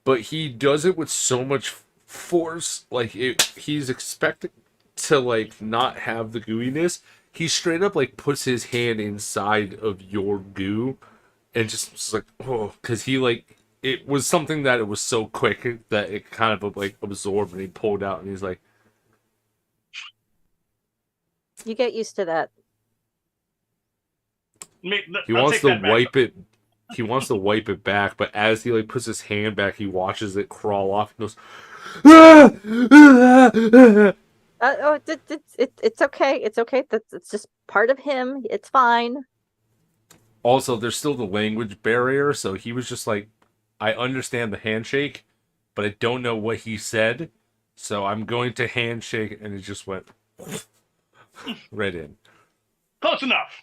but he does it with so much force, like he's expecting to like not have the gooiness. He straight up like puts his hand inside of your goo and just like, oh, because he like, it was something that it was so quick that it kind of like absorbed, and he pulled out and he's like, You get used to that. he wants to wipe it. He wants to wipe it back, but as he like puts his hand back, he watches it crawl off and goes, It's okay. It's okay. It's just part of him. It's fine. Also, there's still the language barrier, so he was just like, I understand the handshake, but I don't know what he said, so I'm going to handshake, and it just went right in. Close enough.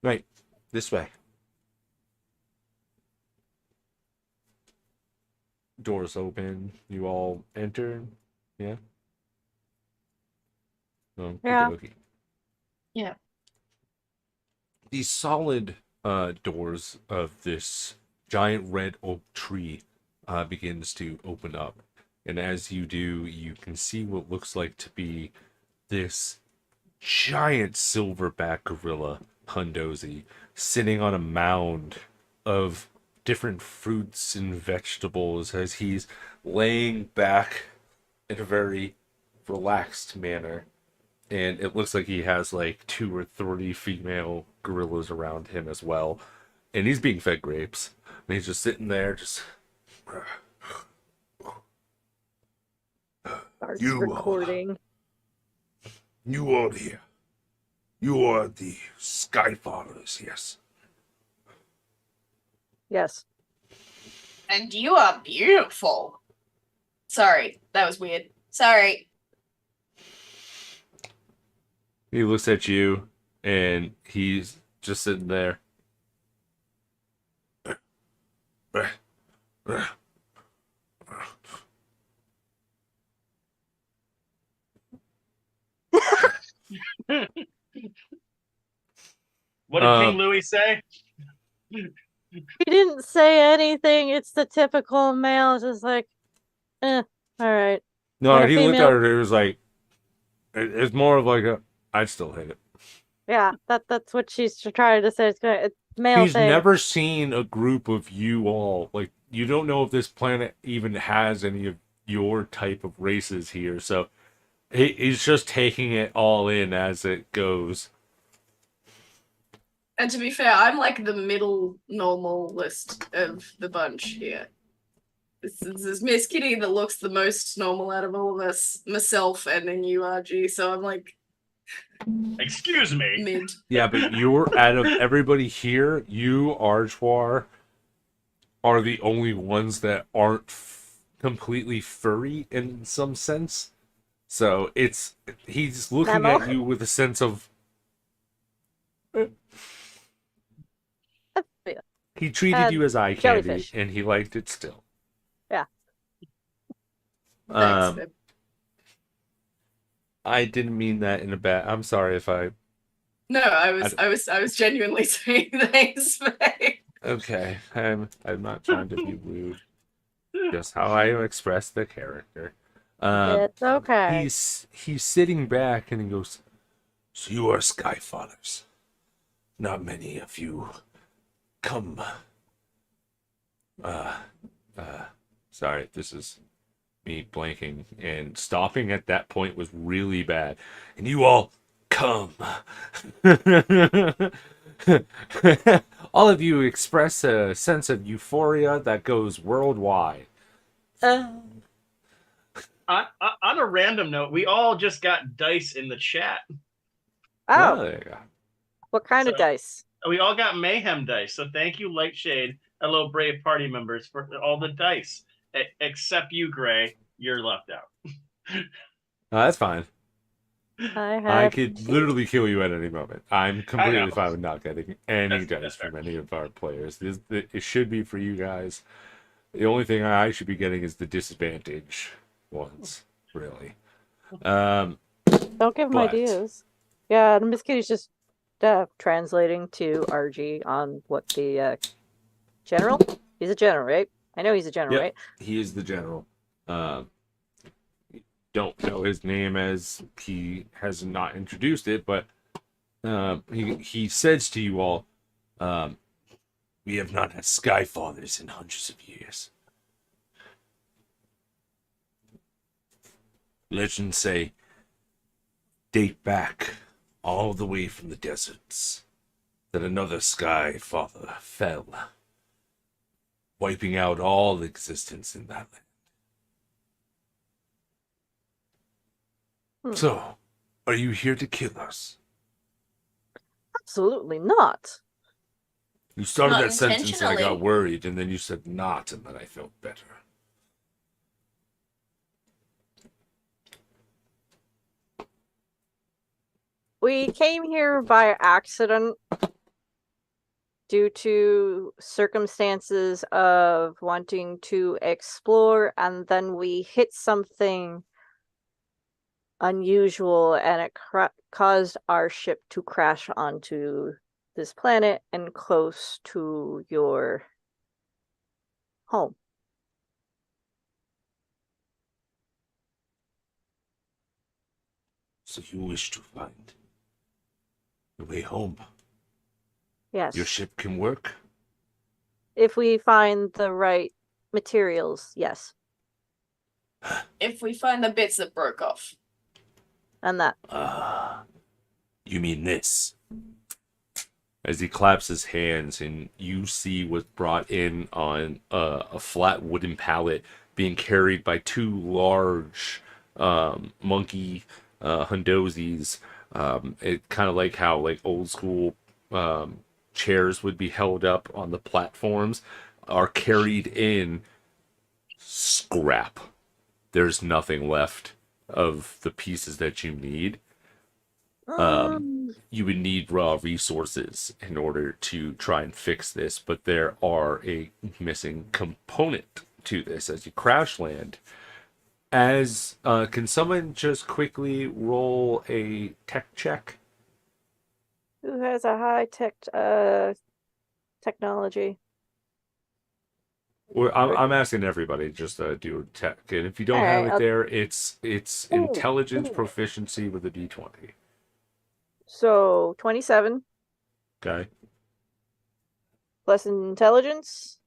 Right, this way. Doors open. You all enter. Yeah. Oh, Yeah. okey-dokey. Yeah. These solid doors of this giant red oak tree begins to open up, and as you do, you can see what looks like to be this giant silverback gorilla, Hundozi, sitting on a mound of different fruits and vegetables as he's laying back in a very relaxed manner. And it looks like he has like 2 or 3 female gorillas around him as well. And he's being fed grapes. And he's just sitting there, just. Starts You, recording. You all here. You are the Skyfallers, yes. Yes. And you are beautiful. Sorry, that was weird. Sorry. He looks at you, and he's just sitting there. What did King Louis say? He didn't say anything. It's the typical male, just like, all right. No, When a he looked at female- her. It was like, it's more of like a, I'd still hit it. Yeah, that's what she's trying to say. It's male He's thing. never seen a group of you all. Like, you don't know if this planet even has any of your type of races here. So he's just taking it all in as it goes. And to be fair, I'm like the middle normalist of the bunch here. This is Miss Kitty that looks the most normal out of all of us, myself, and then you, RG. So I'm like Excuse me. mid. Yeah, but you're out of everybody here, you, Arjwar, are the only ones that aren't completely furry in some sense. So he's looking Memo? at you with a sense of. He treated you as eye candy, jellyfish. and he liked it still. Yeah. Thanks, babe. I didn't mean that in a bad. I'm sorry if I. No, I was genuinely saying thanks, babe. Okay, I'm not trying to be rude. Just how I express the character. It's okay. He's sitting back and he goes, "So you are Skyfathers. Not many of you come. Sorry, this is me blanking, and stopping at that point was really bad. And you all come. All of you express a sense of euphoria that goes worldwide. On a random note, we all just got dice in the chat. Oh, there you go. what kind of So- dice? We all got Mayhem dice. So thank you, Lightshade, hello, Brave Party members, for all the dice. Except you, Gray. You're left out. No, that's fine. I have. I could literally kill you at any moment. I'm I completely know. fine with not getting any That's dice fair. from any of our players. It should be for you guys. The only thing I should be getting is the disadvantage ones, really. Don't give him but- ideas. Yeah, and Miss Kitty's just translating to RG on what the general. He's a general, right? I know he's a general, Yep. right? He is the general. Don't know his name as he has not introduced it, but he says to you all, we have not had Skyfathers in hundreds of years. Legends say date back all the way from the deserts that another Skyfather fell, wiping out all existence in that land. So, are you here to kill us? Absolutely not. You started Not that sentence and I got intentionally. worried, and then you said not, and then I felt better. We came here by accident due to circumstances of wanting to explore, and then we hit something unusual, and it caused our ship to crash onto this planet and close to your home. So you wish to find the way home. Yes. Your ship can work? If we find the right materials, yes. If we find the bits that broke off. And that. You mean this? As he claps his hands and you see what's brought in on a flat wooden pallet being carried by two large monkey hundozis. It kind of like how like old school chairs would be held up on the platforms are carried in scrap. There's nothing left of the pieces that you need. You would need raw resources in order to try and fix this, but there are a missing component to this as you crash land. As can someone just quickly roll a tech check? Who has a high tech technology? Well, I'm asking everybody just do tech, and if you don't All have right, it I'll- there, it's intelligence proficiency with a d20. So 27 Okay. plus intelligence.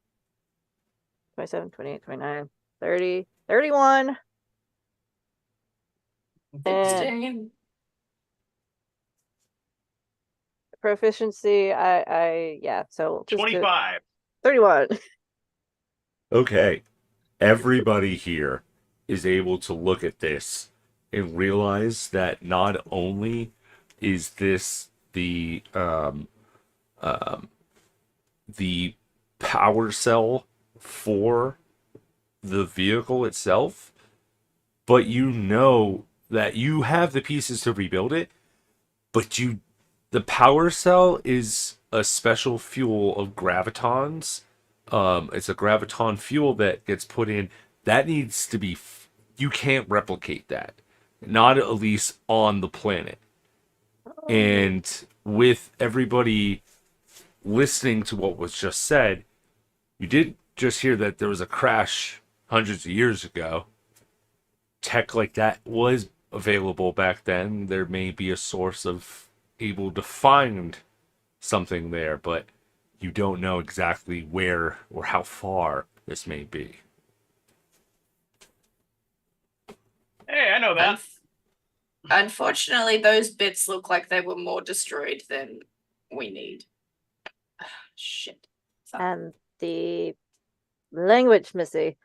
27, 28, 29, 30, 31. And 16. proficiency, yeah, so just do 25. 31. Okay. Everybody here is able to look at this and realize that not only is this the power cell for the vehicle itself, but you know that you have the pieces to rebuild it, but the power cell is a special fuel of gravitons. It's a graviton fuel that gets put in. That needs to be. You can't replicate that, not at least on the planet. And with everybody listening to what was just said, you did just hear that there was a crash hundreds of years ago. Tech like that was available back then. There may be a source of able to find something there, but you don't know exactly where or how far this may be. Hey, I know that. Unfortunately, those bits look like they were more destroyed than we need. Shit. And the language, Missy.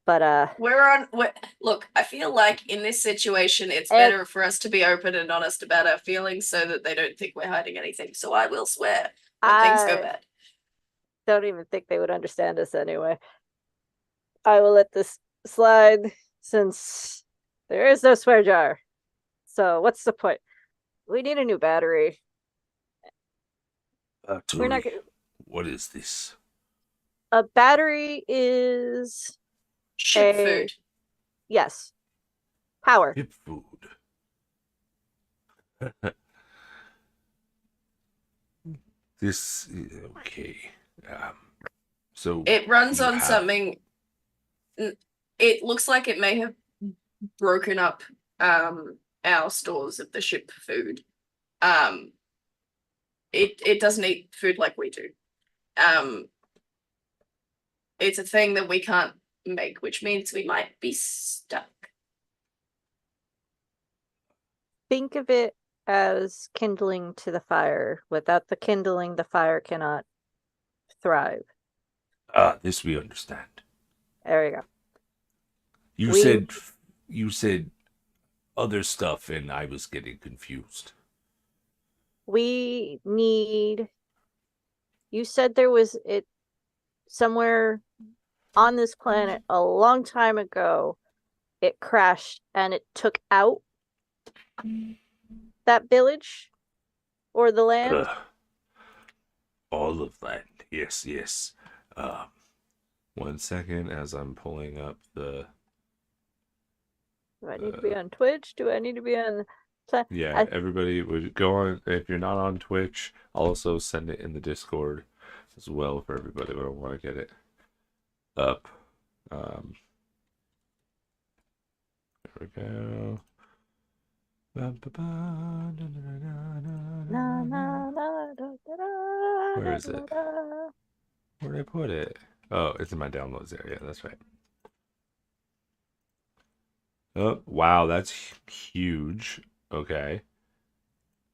But Look, I feel like in this situation, it's better for us to be open and honest about our feelings so that they don't think we're hiding anything. So I will swear when things go bad. don't even think they would understand us anyway. I will let this slide since there is no swear jar. So what's the point? We need a new battery. We're not gonna... What is this? A battery is Ship food. Yes. Power. Ship food. This okay. So it runs on have... something. It looks like it may have broken up our stores of the ship food. It doesn't eat food like we do. It's a thing that we can't make, which means we might be stuck. Think of it as kindling to the fire. Without the kindling, the fire cannot thrive. This we understand. There you go. You said other stuff and I was getting confused. We need... You said there was it somewhere on this planet a long time ago. It crashed and it took out that village or the land. All of that. Yes, yes. 1 second as I'm pulling up the... Do I need to be on Twitch? Do I need to be on... Yeah, everybody would go on. If you're not on Twitch, I'll also send it in the Discord as well for everybody. But I want to get it up. There we go. Where is it? Where did I put it? Oh, it's in my downloads area. That's right. Oh, wow, that's huge. Okay.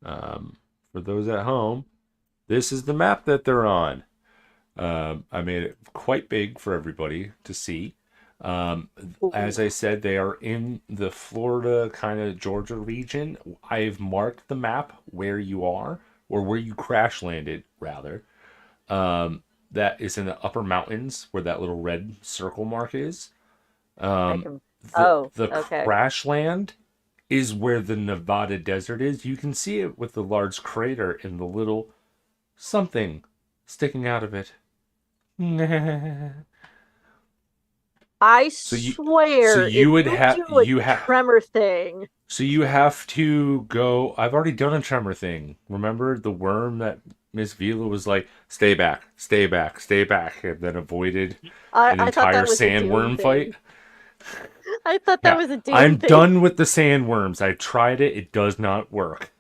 For those at home, this is the map that they're on. I made it quite big for everybody to see. As I said, they are in the Florida kind of Georgia region. I've marked the map where you are, or where you crash landed, rather. That is in the upper mountains where that little red circle mark is. Okay. Crash land is where the Nevada desert is. You can see it with the large crater and the little something sticking out of it. I you- swear, so you if would you have- do a you ha- tremor thing. So you have to go. I've already done a tremor thing. Remember the worm that Miss Vila was like, "Stay back, stay back, stay back," and then avoided an I thought entire that was a Doom sandworm thing. fight. I thought that Yeah, was a Doom I'm thing. done with the sandworms. I tried it. It does not work.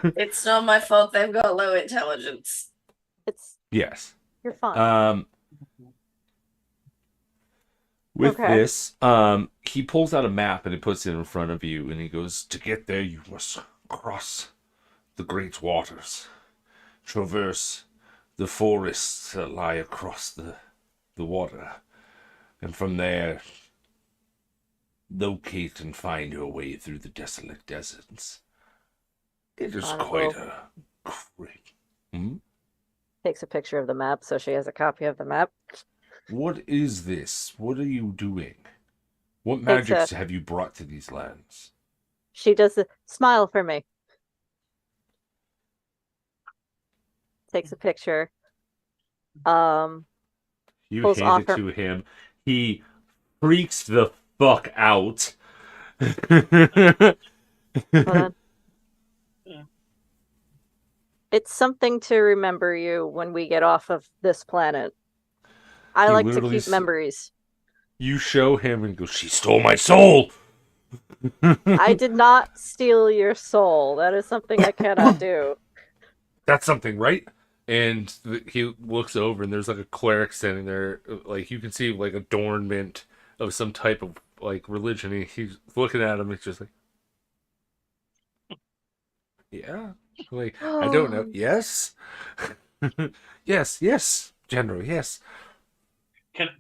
It's not my fault they've got low intelligence. It's Yes. you're fine. With Okay. this, he pulls out a map and he puts it in front of you, and he goes, "To get there, you must cross the great waters, traverse the forests that lie across the water, and from there, locate and find your way through the desolate deserts. It is quite a great. Takes a picture of the map, so she has a copy of the map. What is this? What are you doing? What Takes magics a- have you brought to these lands?" She does the smile for me. Takes a picture. You Pulls hand off it her- to him. He freaks the fuck out. Hold on. It's something to remember you when we get off of this planet. I He like to literally keep memories. You show him and go, "She stole my soul." I did not steal your soul. That is something I cannot do. That's something, right? And he looks over, and there's like a cleric standing there. Like you can see, like adornment of some type of like religion. He's looking at him. It's just like, yeah, like I don't know. Yes, yes, General. Yes.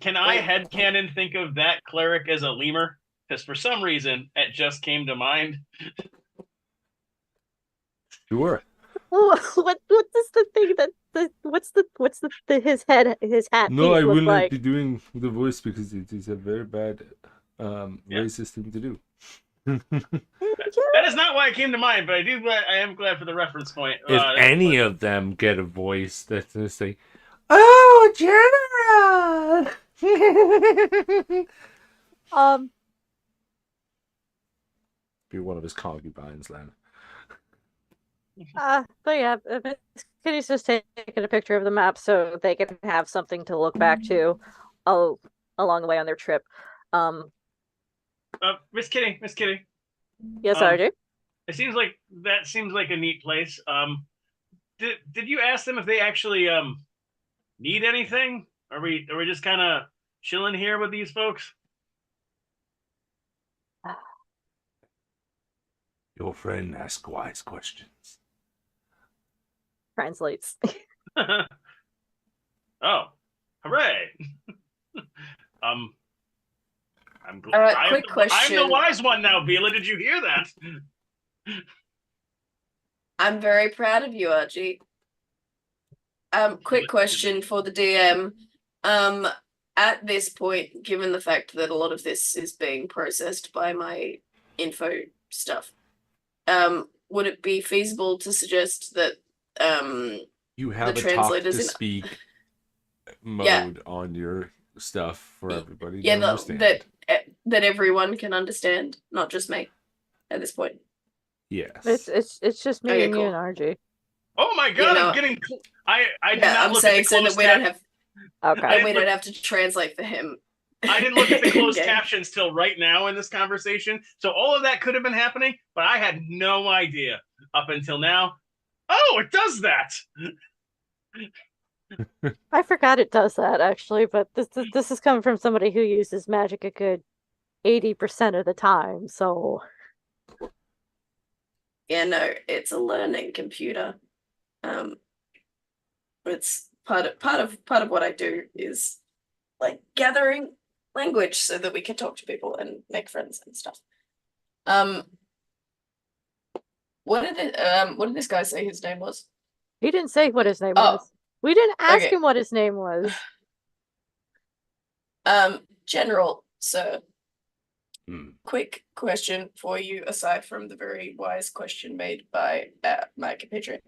Can I headcanon think of that cleric as a lemur? Because for some reason it just came to mind. Sure. What is the thing that what's his hat No, piece I look will not like? be doing the voice because it is a very bad racist thing to do. That is not why it came to mind, but I am glad for the reference point. If any of them get a voice that's gonna say, "Oh, General," be one of his concubines, then. But yeah, Kitty's just taking a picture of the map so they can have something to look back to along the way on their trip. Miss Kitty. Yes, Um, RJ? It seems like a neat place. Did you ask them if they actually need anything? Are we just kind of chilling here with these folks? Your friend asks wise questions. Translates. Oh, hooray! I'm Quick question. I'm the wise one now, Vila. Did you hear that? I'm very proud of you, Archie. Quick question for the DM. At this point, given the fact that a lot of this is being processed by my info stuff, would it be feasible to suggest that You have the a talk translators to in- speak mode on your stuff for everybody to understand. that everyone can understand, not just me at this point? Yes. It's just me Okay, and you cool. and RJ. Oh my god, I'm getting. I did Yeah, not I'm look at the saying so that closed we don't have Okay. that we don't have to translate for him. I didn't look at the closed Okay. captions till right now in this conversation. So all of that could have been happening, but I had no idea up until now. Oh, it does that. I forgot it does that actually, but this is coming from somebody who uses magic a good 80% of the time, so Yeah, no, it's a learning computer. It's part of what I do is like gathering language so that we can talk to people and make friends and stuff. What did this guy say his name was? he didn't say what his name Oh, was. We didn't ask okay. him what his name was. General, sir. Hmm. Quick question for you, aside from the very wise question made by my compatriot.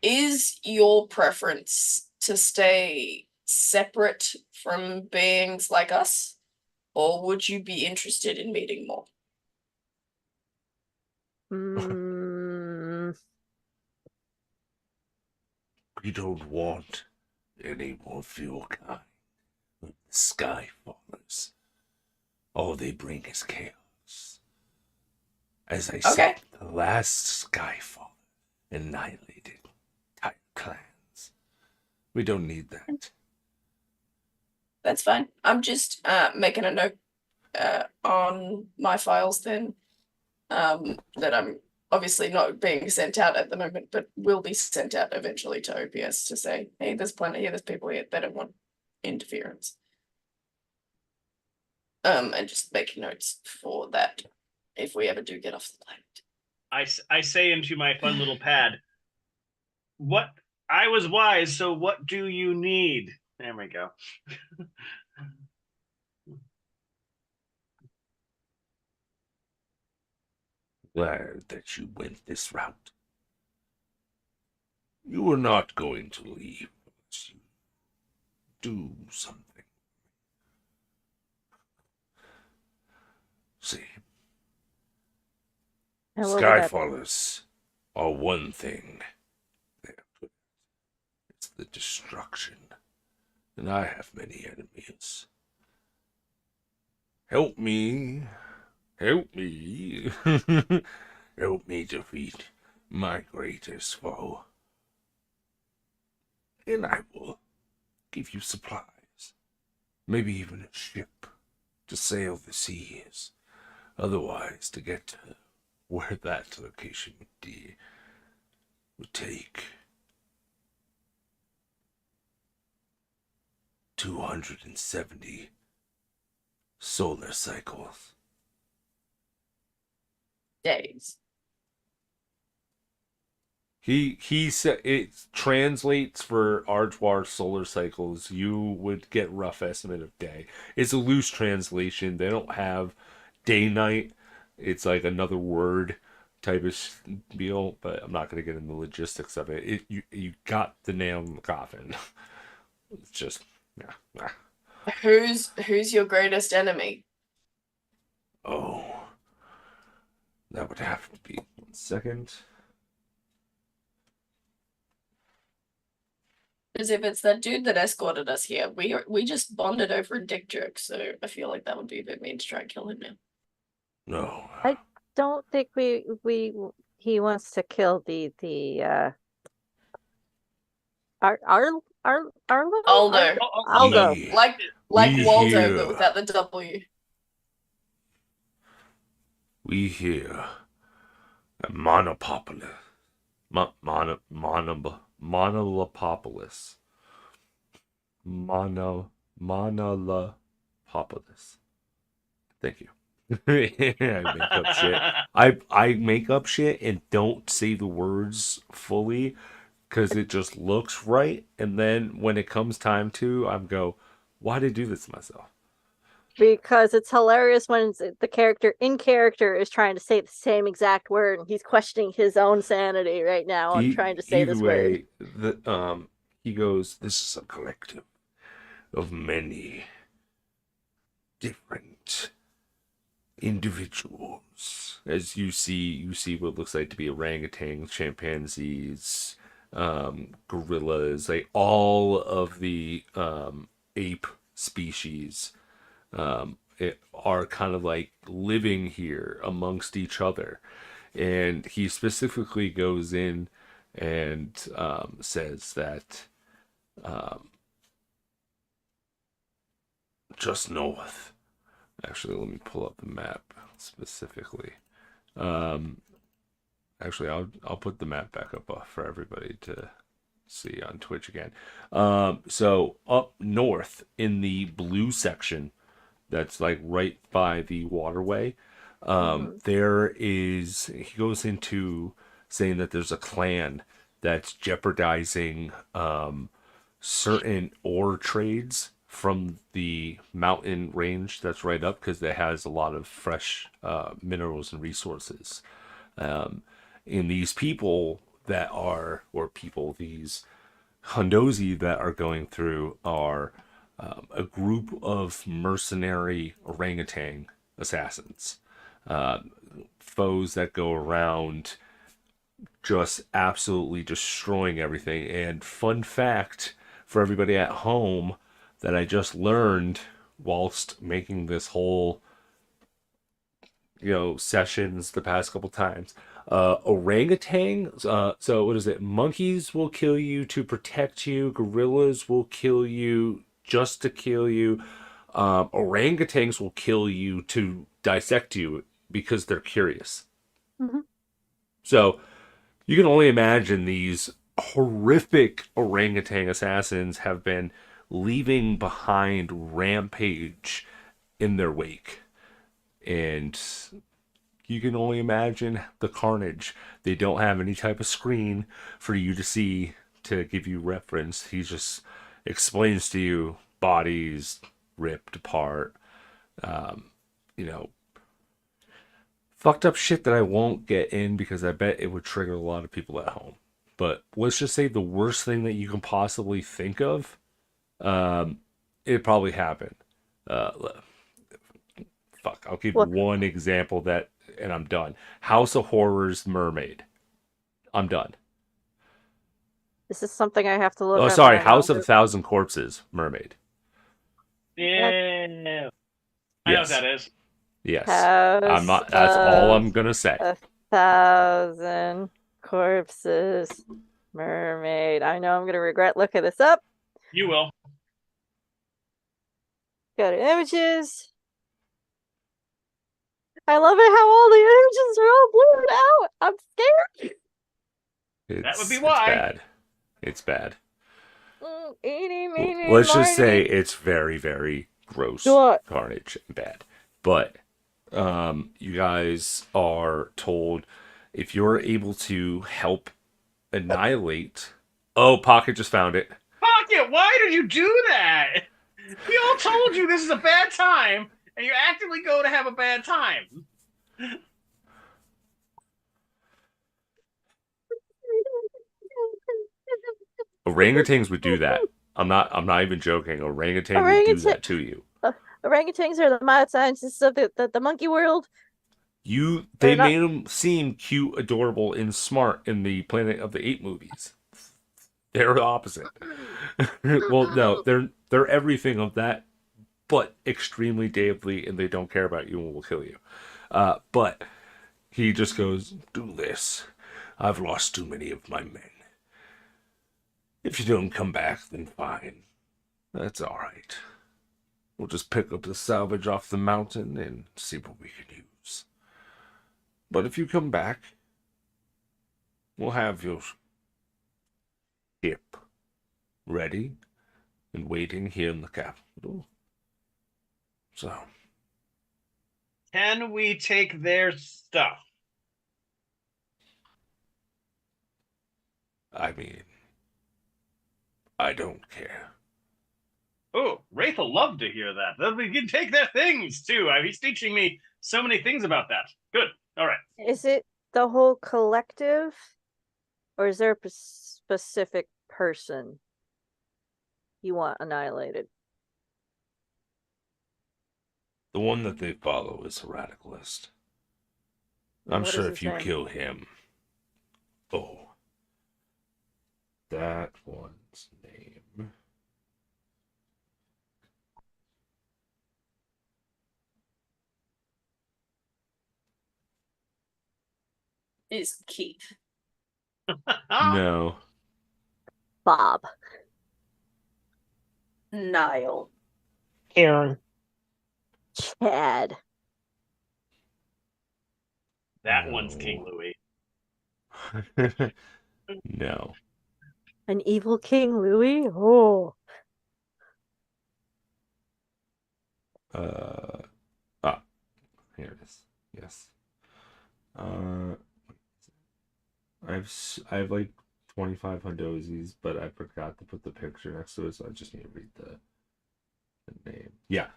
Is your preference to stay separate from beings like us? Or would you be interested in meeting more? Mm, We don't want any more of your kind. The Skyfallers. All they bring is chaos. As I said, the last Skyfall annihilated entire clans. We don't need that. That's fine. I'm just making a note on my files then that I'm obviously not being sent out at the moment, but will be sent out eventually to OPS to say, hey, there's planet here, there's people here, they don't want interference. And just making notes for that if we ever do get off the planet. I say into my fun little pad, what I was wise, so what do you need? There we go. Glad that you went this route. You are not going to leave unless you do something. See, and what would that be? Skyfallers are one thing. They are good. It's the destruction. And I have many enemies. Help me. Help me. Help me defeat my greatest foe. And I will give you supplies. Maybe even a ship to sail the seas. Otherwise, to get to where that location would be, would take 270 solar cycles. Days. He said it translates for Arjwar solar cycles. You would get rough estimate of day. It's a loose translation. They don't have day night. It's like another word type of deal, but I'm not going to get into the logistics of it. You got the nail in the coffin. It's just yeah. Who's your greatest enemy? Oh, that would have to be 1 second. Because if it's that dude that escorted us here, we just bonded over a dick joke, so I feel like that would be a bit mean to try and kill him now. No. Don't think he wants to kill the Arlo? Aldo. Aldo. We- Like We Waldo, hear- but without the W. We here at Monopolis. Monolapolis. Monolapolis. Thank you. I make up shit. I make up shit and don't say the words fully because it just looks right. And then when it comes time to, I'm go, why did I do this to myself? Because it's hilarious when the character in character is trying to say the same exact word and he's questioning his own sanity right now on trying to say this word. He goes, this is a collective of many different individuals. As you see what looks like to be orangutans, chimpanzees, gorillas, like all of the ape species are kind of like living here amongst each other. And he specifically goes in and says that just north. Actually, let me pull up the map specifically. Actually, I'll put the map back up for everybody to see on Twitch again. So up north in the blue section, that's like right by the waterway. There is, he goes into saying that there's a clan that's jeopardizing certain ore trades from the mountain range that's right up because it has a lot of fresh minerals and resources. And these people that are, or people, these Hondozi that are going through are a group of mercenary orangutan assassins, uh, foes that go around just absolutely destroying everything. And fun fact for everybody at home that I just learned whilst making this whole sessions the past couple times. Orangutans, so what is it? Monkeys will kill you to protect you. Gorillas will kill you just to kill you. Orangutans will kill you to dissect you because they're curious. Mhm. So you can only imagine these horrific orangutan assassins have been leaving behind rampage in their wake. And you can only imagine the carnage. They don't have any type of screen for you to see to give you reference. He just explains to you bodies ripped apart, you know, fucked up shit that I won't get in because I bet it would trigger a lot of people at home. But let's just say the worst thing that you can possibly think of, it probably happened. Uh, I'll give Well- one example and I'm done. House of Horrors Mermaid. I'm done. This is something I have to look Oh, up. sorry. I House know. of a Thousand Corpses Mermaid. Yeah. I know what Yes. that is. Yes. House That's all of I'm gonna say. a Thousand Corpses Mermaid. I know I'm gonna regret looking this up. You will. Go to images. I love it how all the images are all blurred out. I'm scared. That would be It's why. bad. It's bad. Eeny, meeny, Let's just say miny. it's very, very gross, What? carnage, and bad. But you guys are told if you're able to help annihilate. Oh, Pocket just found it. Pocket, why did you do that? We all told you this is a bad time, and you actively go to have a bad time. Orangutans would do that. I'm not even joking. Orangutan would do that to you. Orangutans are the mad scientists of the monkey world. They They're not- made them seem cute, adorable, and smart in the Planet of the Apes movies. They're the opposite. Well, no, they're everything of that, but extremely deadly, and they don't care about you and will kill you. But he just goes, "Do this. I've lost too many of my men. If you don't come back, then fine. That's all right. We'll just pick up the salvage off the mountain and see what we can use. But if you come back, we'll have your ship ready and waiting here in the capital. So, Can we take their stuff? I mean, I don't care. Oh, Wraith will love to hear that. Then we can take their things too. He's teaching me so many things about that. Good. All right. Is it the whole collective, or is there a specific person you want annihilated? The one that they follow is a radicalist. I'm What sure is if his you name? kill him. Oh. That one's name. It's Keith. No. Bob. Niall. Karen. Chad. That one's No. King Louis. No. An evil King Louis? Oh. Here it is. Yes. I have like 25 Hondozis, but I forgot to put the picture next to it, so I just need to read the name. Yeah.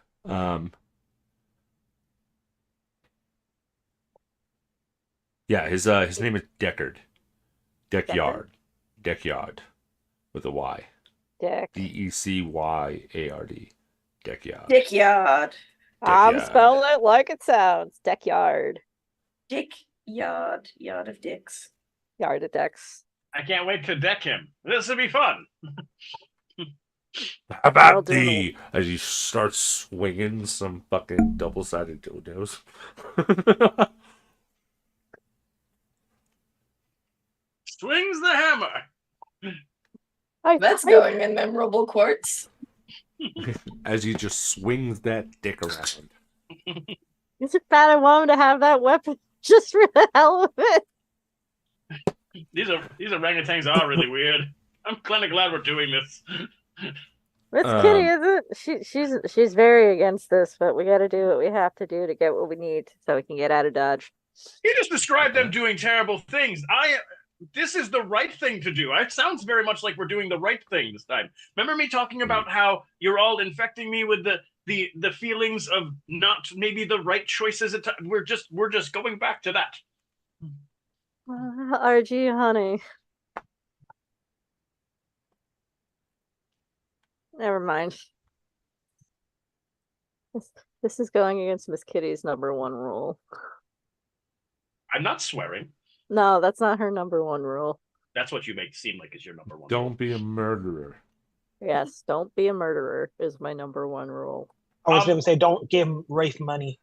Yeah, his name is Deckard. Deckyard. with a Y. Deck. Decyard. Deckyard. Dickyard. I'm Deckyard. spelling it like it sounds. Deckyard. Dickyard. Yard of dicks. Yard of decks. I can't wait to deck him. This will be fun. How I'll about do the as you start swinging some fucking double-sided dildos? Swings the hammer. That's going in memorable quotes. As he just swings that dick around. Is it bad I want him to have that weapon just for the hell of it? These orangutans are really weird. I'm kind of glad we're doing this. It's Kitty, isn't it? She's very against this, but we gotta do what we have to do to get what we need so we can get out of Dodge. He just described them doing terrible things. This is the right thing to do. It sounds very much like we're doing the right thing this time. Remember me talking about how you're all infecting me with the feelings of not maybe the right choices at we're just going back to that. RG, honey. Never mind. This is going against Miss Kitty's number one rule. I'm not swearing. No, that's not her number one rule. That's what you make seem like is your number one. Don't be a murderer. Yes, don't be a murderer is my number one rule. I was going to say, don't give Rafe money.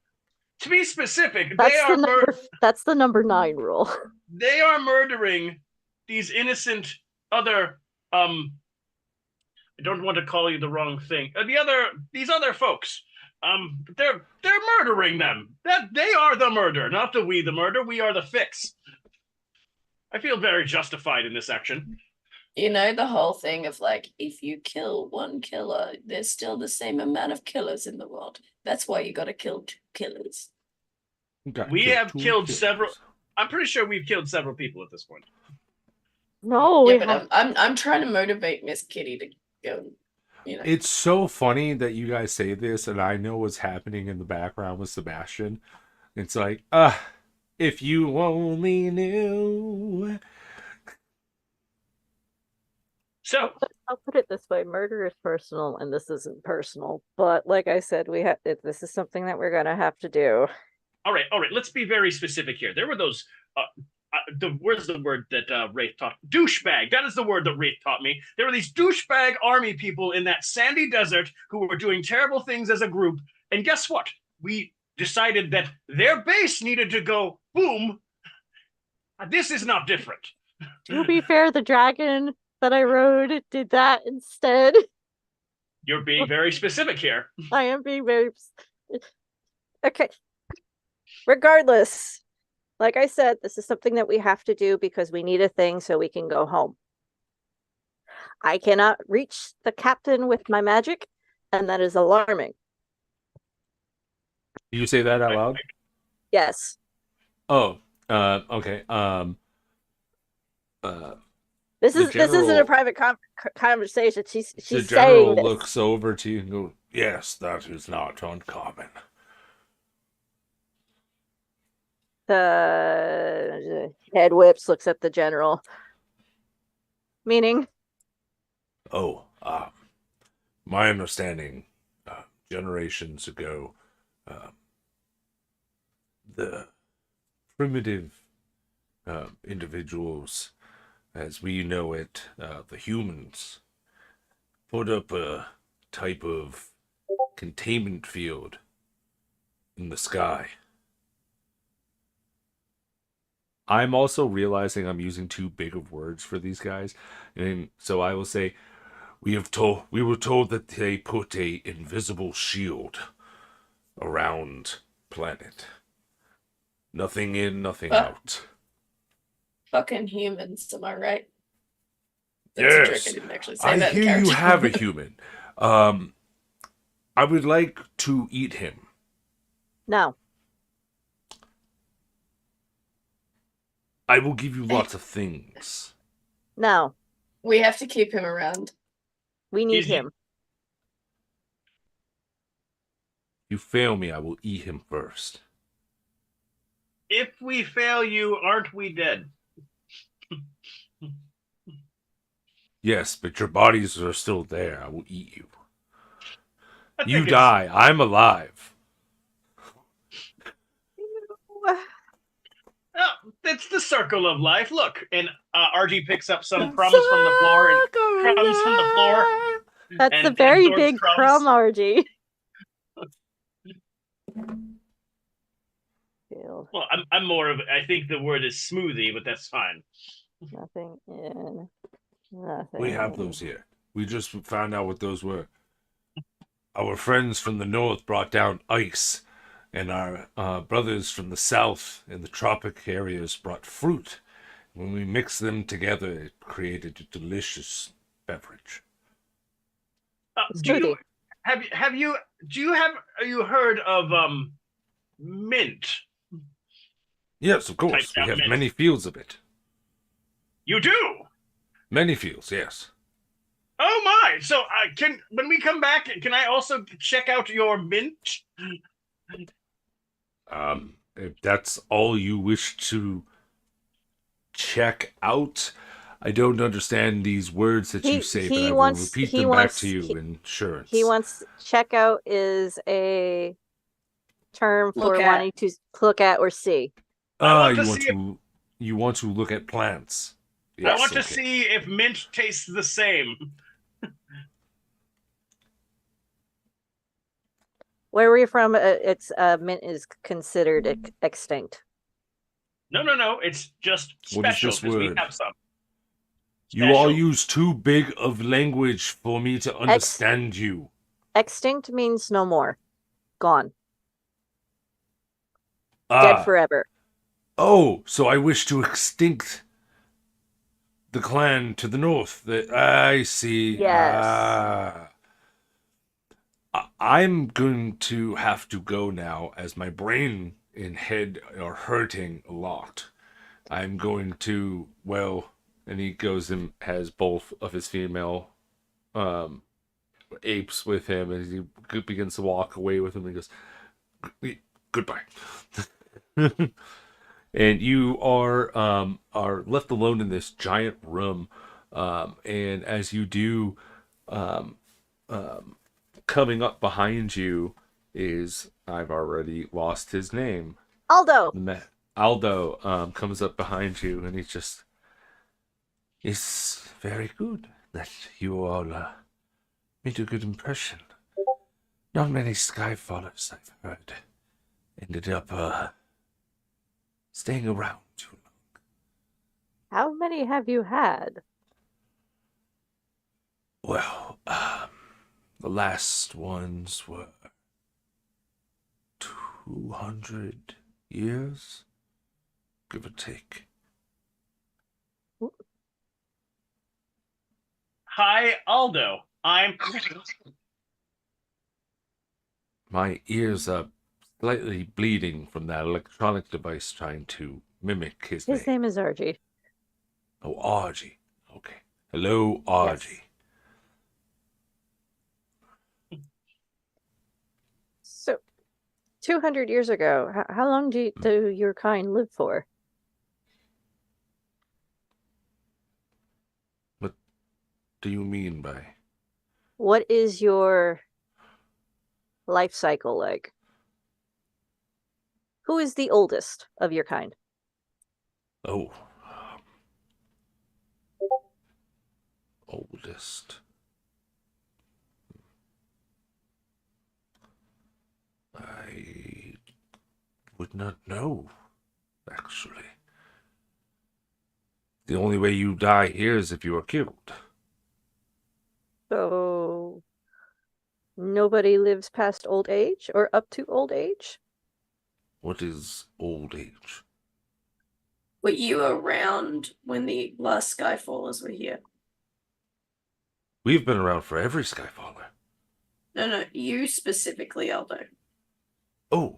To be specific, That's the number 9 rule. They are murdering these innocent other I don't want to call you the wrong thing. These other folks. They're murdering them. That they are the murder, not the we the murder. We are the fix. I feel very justified in this action. You know, the whole thing of like, if you kill one killer, there's still the same amount of killers in the world. That's why you gotta kill 2 killers. We have killed several. I'm pretty sure we've killed several people at this point. No, Yeah, but I'm trying to motivate Miss Kitty to go. You know. It's so funny that you guys say this, and I know what's happening in the background with Sebastian. It's like, if you only knew. So I'll put it this way: murder is personal, and this isn't personal. But like I said, this is something that we're gonna have to do. all right. Let's be very specific here. There were those. Where's the word that Wraith taught? Douchebag. That is the word that Wraith taught me. There were these douchebag army people in that sandy desert who were doing terrible things as a group. And guess what? We decided that their base needed to go boom. This is not different. To be fair, the dragon that I rode did that instead. You're being very specific here. I am being very okay. Regardless, like I said, this is something that we have to do because we need a thing so we can go home. I cannot reach the captain with my magic, and that is alarming. Do you say that out loud? Yes. Oh, okay. This The isn't a general- private conversation. The She's general saying this. looks over to you and goes, "Yes, that is not uncommon." The head whips, looks at the general. Meaning? Oh, my understanding, generations ago, the primitive individuals, as we know it, the humans, put up a type of containment field in the sky. I'm also realizing I'm using too big of words for these guys, and so I will say, we were told that they put a invisible shield around planet. Nothing in, nothing out. Fucking humans, am I right? Yes, a trick. I didn't actually say I that in hear you character. have a human. I would like to eat him. No. I will give you lots of things. No. We have to keep him around. We need He's- him. You fail me, I will eat him first. If we fail you, aren't we dead? Yes, but your bodies are still there. I will eat you. I You think die. I'm alive. it's the circle of life. Look, and RG picks up some crumbs from the floor and crumbs from the floor That's a and very absorbs big crumbs. crumb, RG. Feel Well, I'm more of. I think the word is smoothie, but that's fine. nothing in. Nothing. We have those here. We just found out what those were. Our friends from the north brought down ice, and our brothers from the south in the tropic areas brought fruit. When we mixed them together, it created a delicious beverage. Do you Smoothie. have you heard of mint? Yes, of course. We Typed out have mint. many fields of it. You do. Many fields, yes. Oh my! So can when we come back, can I also check out your mint? If that's all you wish to check out, I don't understand these words that you say, but I will repeat them back to you in insurance. He wants checkout is a term for Look at. wanting to look at or see. I want you to want see to you want to look at plants. I Yes, want to okay. see if mint tastes the same. Where were you from? It's mint is considered extinct. No. It's just What is special this because we word? have some. You all Special. use too big of language for me to understand you. Extinct means no more. Gone. Ah, Dead forever. oh, so I wish to extinct the clan to the north. I see. Yes. I'm going to have to go now as my brain and head are hurting a lot. I'm going to, well, and he goes and has both of his female apes with him, and he begins to walk away with him and goes, goodbye. And you are left alone in this giant room, and as you do, coming up behind you is, I've already lost his name. Aldo. Aldo comes up behind you, and it's very good that you all made a good impression. Not many Skyfallers, I've heard, ended up staying around too long. How many have you had? Well, the last ones were 200 years, give or take. Hi, Aldo. I'm. My ears are slightly bleeding from that electronic device trying to mimic his His name is RG. Oh, Argy. Okay. Hello, Argy. Yes. So, 200 years ago, how long do your kind live for? What do you mean by? What is your life cycle like? Who is the oldest of your kind? Oh. Oldest. I would not know, actually. The only way you die here is if you are killed. So, nobody lives past old age or up to old age? What is old age? Were you around when the last Skyfallers were here? We've been around for every Skyfaller. No, you specifically, Aldo. Oh,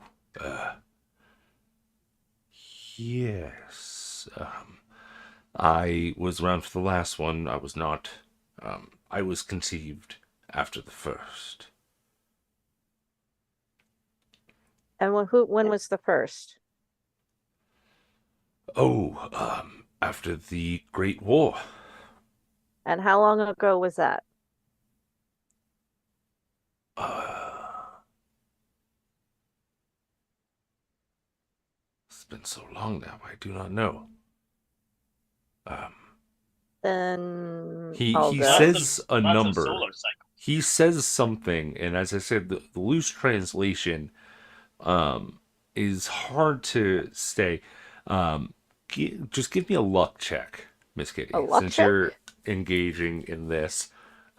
yes. I was around for the last one. I was not. I was conceived after the first. And when was the first? Oh, after the Great War. And how long ago was that? It's been so long now, I do not know. Then He Aldo. says a Lots of number. solar cycles. He says something, and as I said, the loose translation is hard to stay. Just give me a luck check, Miss Kitty, A luck since check? you're engaging in this.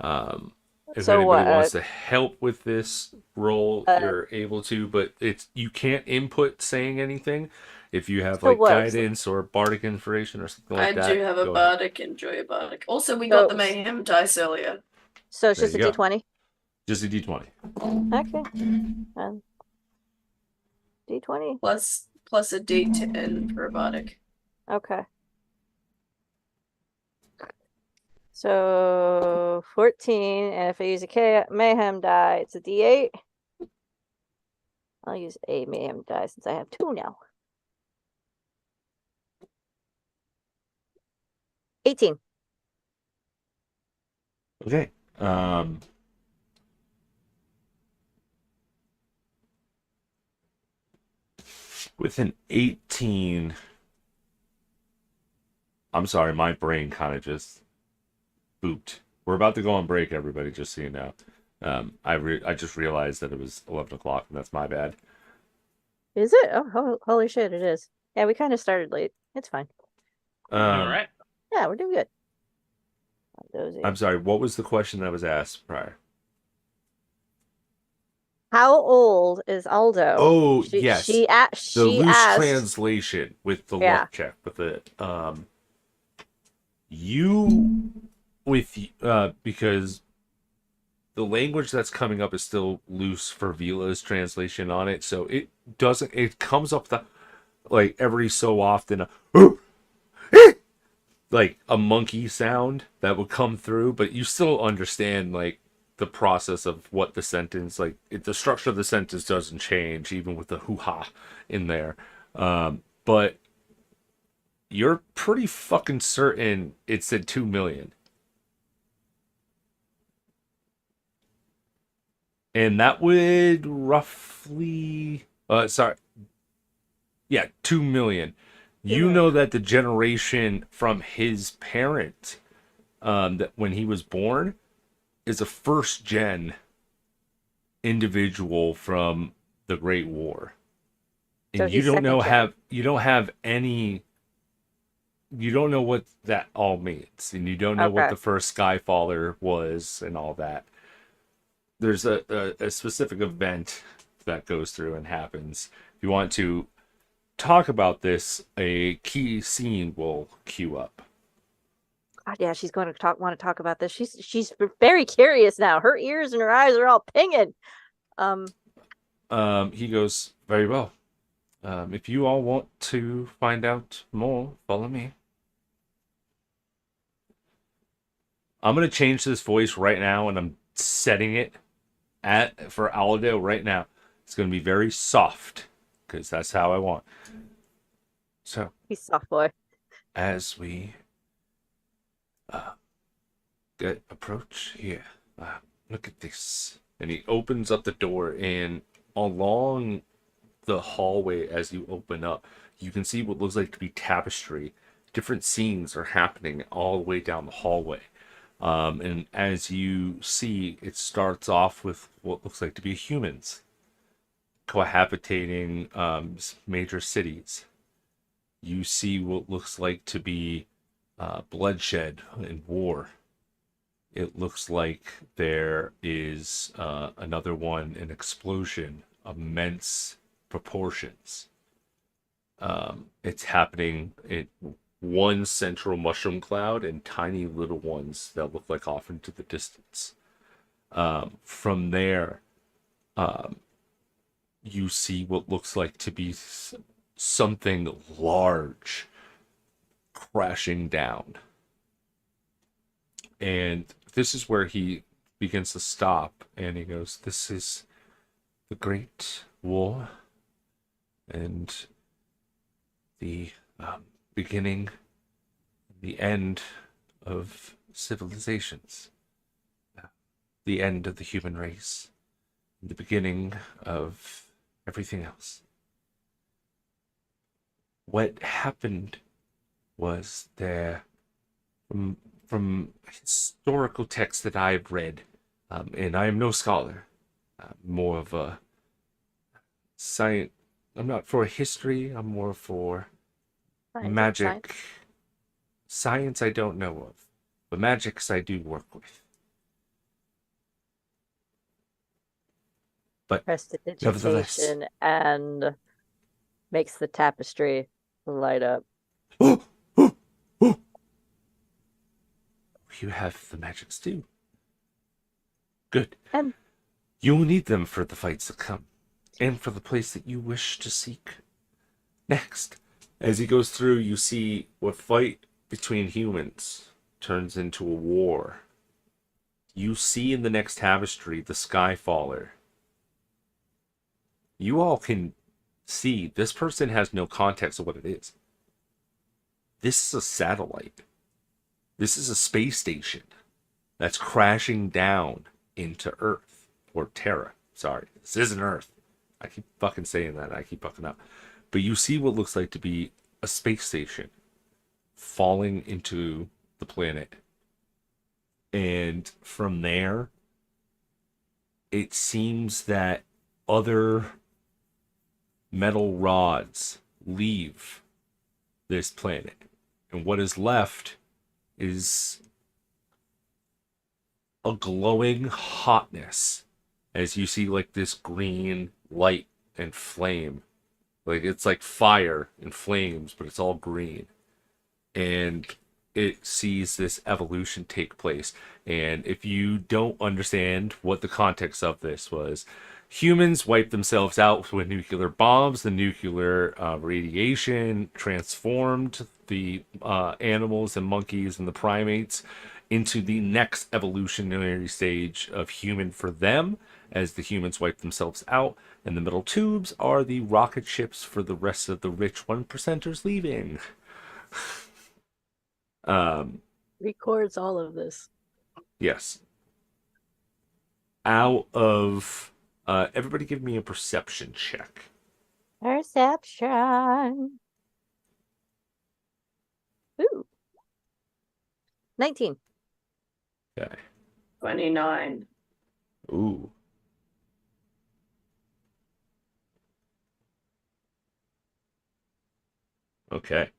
If So anybody what? wants to help with this roll, you're able to, but you can't input saying anything. If you have So like what? guidance or bardic inspiration or something like that, I do have a go ahead. bardic, enjoy a bardic. Also, we got the mayhem dice earlier. So it's There just a you go. D20? Just a d20. Okay. And D20. Plus a D10 for a bardic. Okay. So 14, and if I use a mayhem die, it's a D8. I'll use a mayhem die since I have 2 now. 18. Okay. With an 18, I'm sorry, my brain kind of just booped. We're about to go on break, everybody, just so you know. I just realized that it was 11 o'clock, and that's my bad. Is it? Oh, holy shit, it is. Yeah, we kind of started late. It's fine. All right. Yeah, we're doing good. I'm sorry, what was the question that was asked prior? How old is Aldo? Oh, yes. She The loose asked. translation with the luck check, with the because the language that's coming up is still loose for Vila's translation on it, so it comes up like every so often like a monkey sound that would come through, but you still understand like the process of what the sentence, like the structure of the sentence doesn't change even with the hoo-ha in there. But you're pretty fucking certain it said 2 million. And that would roughly 2 million. You know that the generation from his parent, that when he was born, is a first gen individual from the Great War. And So you he's don't second gen. you don't know what that all means, and you don't know what Okay. the first Skyfaller was and all that. There's a specific event that goes through and happens. If you want to talk about this, a key scene will queue up. God, yeah, she's going to want to talk about this. She's very curious now. Her ears and her eyes are all pinging. He goes, very well. If you all want to find out more, follow me. I'm gonna change this voice right now, and I'm setting it for Aldo right now. It's gonna be very soft, because that's how I want. So He's soft boy. as we approach here, look at this, and he opens up the door, and along the hallway, as you open up, you can see what looks like to be tapestry. Different scenes are happening all the way down the hallway. And as you see, it starts off with what looks like to be humans cohabitating major cities. You see what looks like to be bloodshed and war. It looks like there is another one, an explosion, immense proportions. It's happening in one central mushroom cloud and tiny little ones that look like off into the distance. From there, you see what looks like to be something large crashing down. And this is where he begins to stop, and he goes, "This is the Great War, and the beginning, the end of civilizations, the end of the human race, the beginning of everything else. What happened was there, from historical texts that I've read, and I am no scholar, more of a science. I'm not for history. I'm more for Science, magic. Science I don't know of, but magics I do work with. But nevertheless, Prestidigitation and makes the tapestry light up. you have the magics too. Good. And You will need them for the fights to come, and for the place that you wish to seek. Next, as he goes through, you see what fight between humans turns into a war. You see in the next tapestry the Skyfaller. You all can see this person has no context of what it is. This is a satellite. This is a space station that's crashing down into Earth. Or Terra. Sorry. This isn't Earth. I keep fucking saying that. I keep fucking up. But you see what looks like to be a space station falling into the planet. And from there, it seems that other metal rods leave this planet. And what is left is a glowing hotness as you see like this green light and flame. Like it's like fire and flames, but it's all green. And it sees this evolution take place. And if you don't understand what the context of this was, humans wiped themselves out with nuclear bombs. The nuclear radiation transformed the animals and monkeys and the primates into the next evolutionary stage of human for them, as the humans wipe themselves out. And the middle tubes are the rocket ships for the rest of the rich 1%ers leaving. records all of this. Yes. Out of everybody give me a perception check. Perception. Ooh. 19. Okay. 29. Ooh. Okay.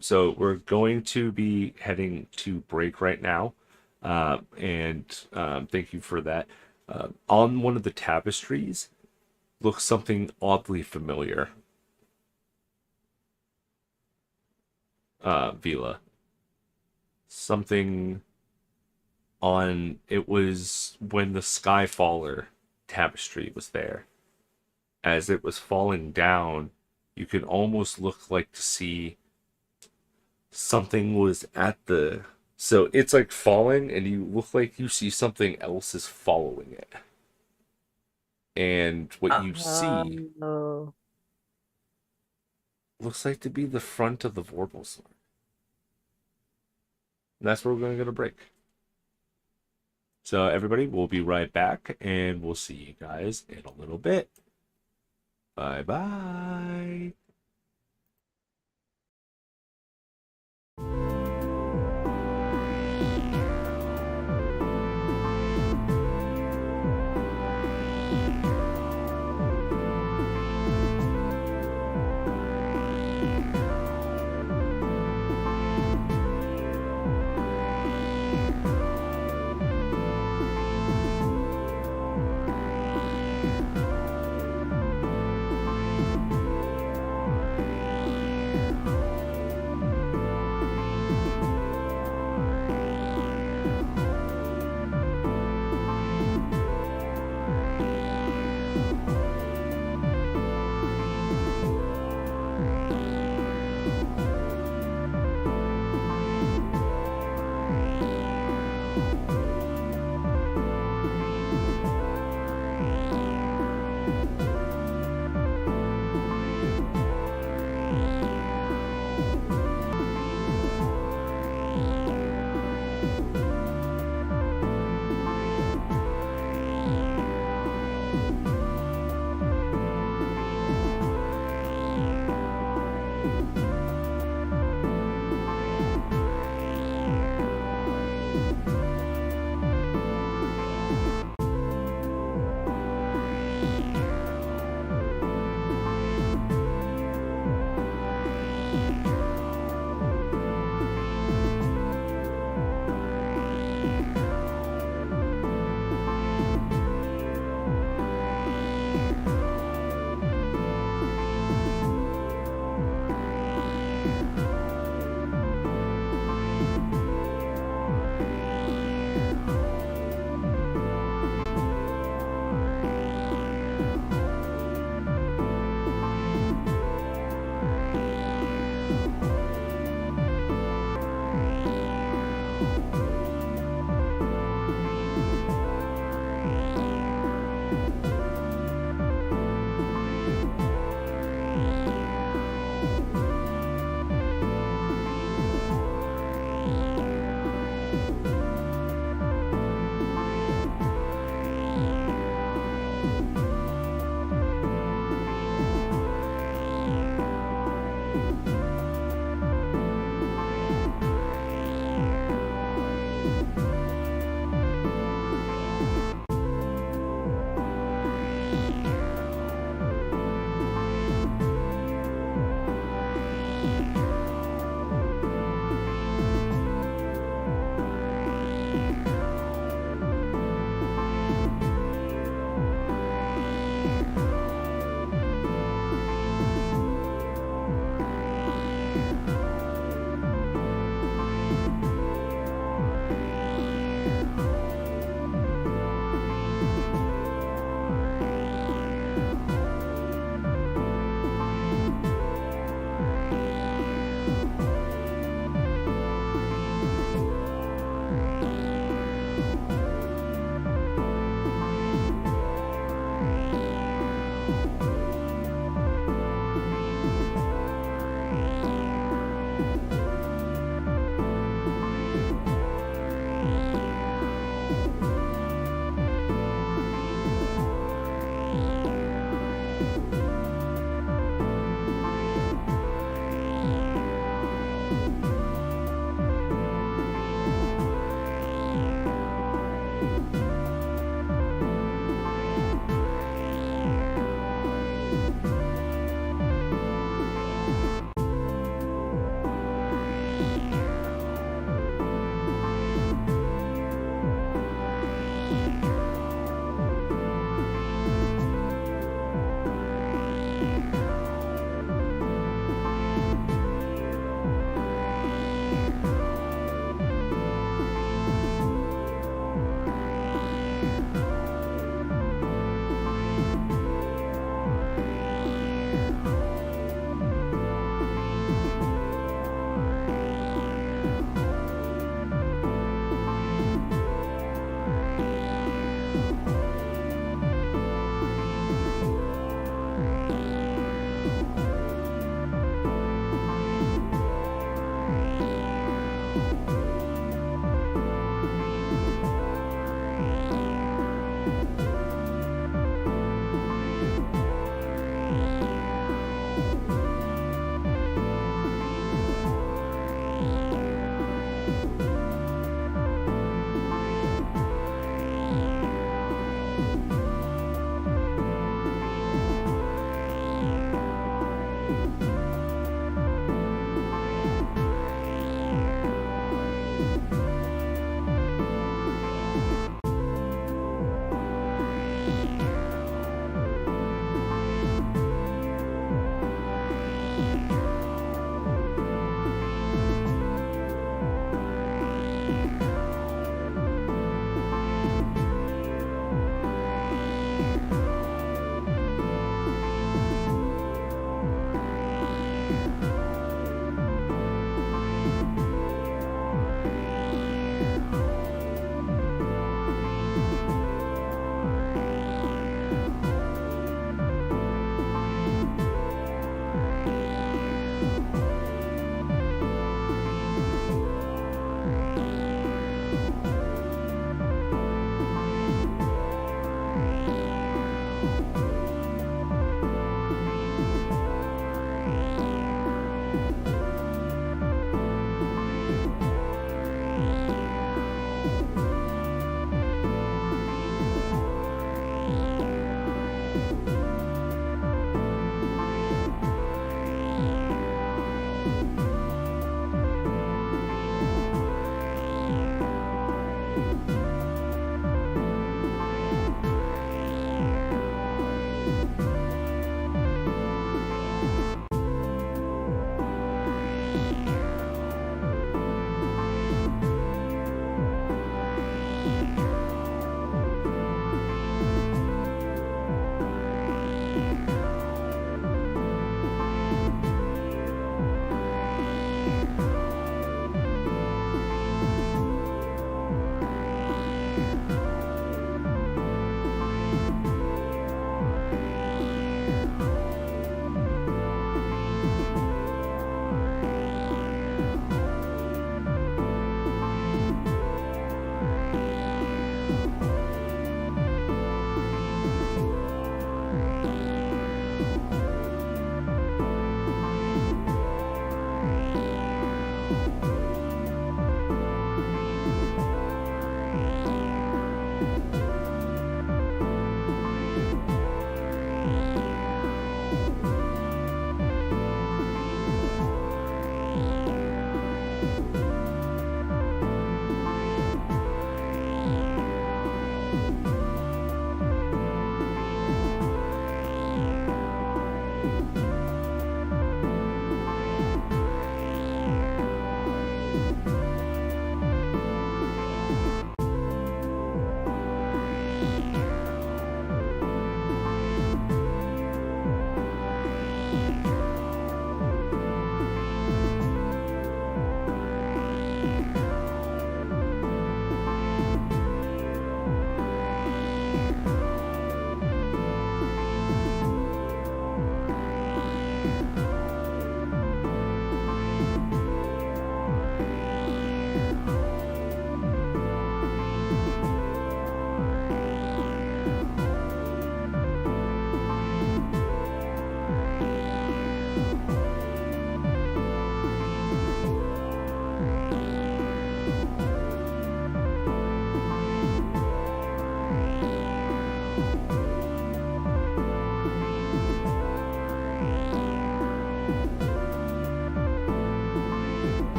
So we're going to be heading to break right now. And thank you for that. On one of the tapestries looks something oddly familiar. Vila. Something on, it was when the Skyfaller tapestry was there. As it was falling down, you could almost look like to see something was at the, so it's like falling and you look like you see something else is following it. And what you see Oh. looks like to be the front of the Vorpal sword. And that's where we're going to go to break. So everybody, we'll be right back and we'll see you guys in a little bit. Bye bye.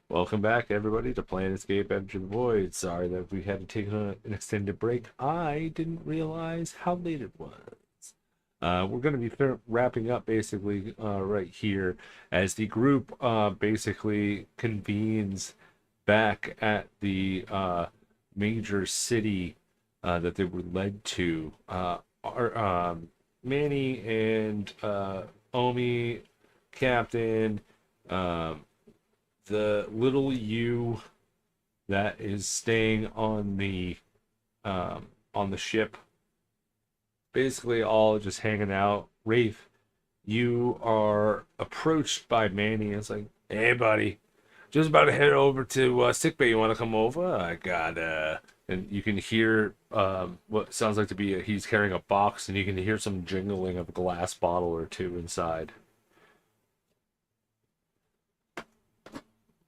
Welcome back, everybody, to Planetscape Edge of the Void. Sorry that we had to take an extended break. I didn't realize how late it was. We're going to be wrapping up basically right here as the group basically convenes back at the major city that they were led to. Manny and Omi, Captain, the little you that is staying on the ship, basically all just hanging out. Rafe, you are approached by Manny. It's like, hey buddy, just about to head over to sickbay. You want to come over? I got and you can hear what sounds like to be he's carrying a box, and you can hear some jingling of a glass bottle or two inside.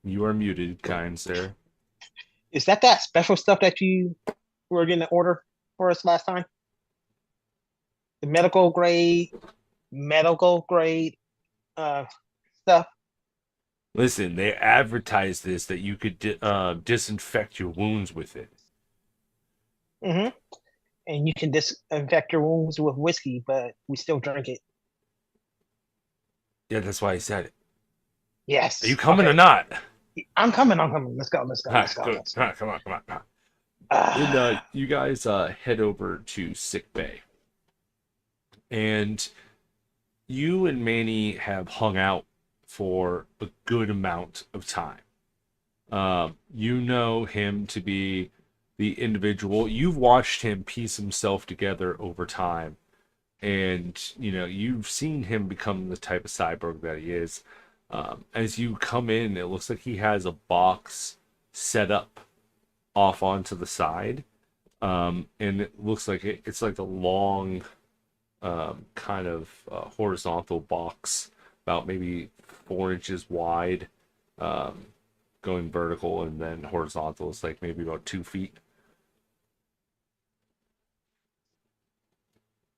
You are muted, kind sir. Is that special stuff that you were going to order for us last time? The medical grade stuff. Listen, they advertised this that you could disinfect your wounds with it. Mm-hmm. And you can disinfect your wounds with whiskey, but we still drink it. Yeah, that's why I said it. Yes. Are you coming okay. or not? I'm coming. Let's go. Come on. And you guys head over to sickbay. And you and Manny have hung out for a good amount of time. You know him to be the individual. You've watched him piece himself together over time. And, you've seen him become the type of cyborg that he is. As you come in, it looks like he has a box set up off onto the side. And it looks like it's like a long kind of horizontal box, about maybe 4 inches wide, going vertical, and then horizontal is like maybe about 2 feet.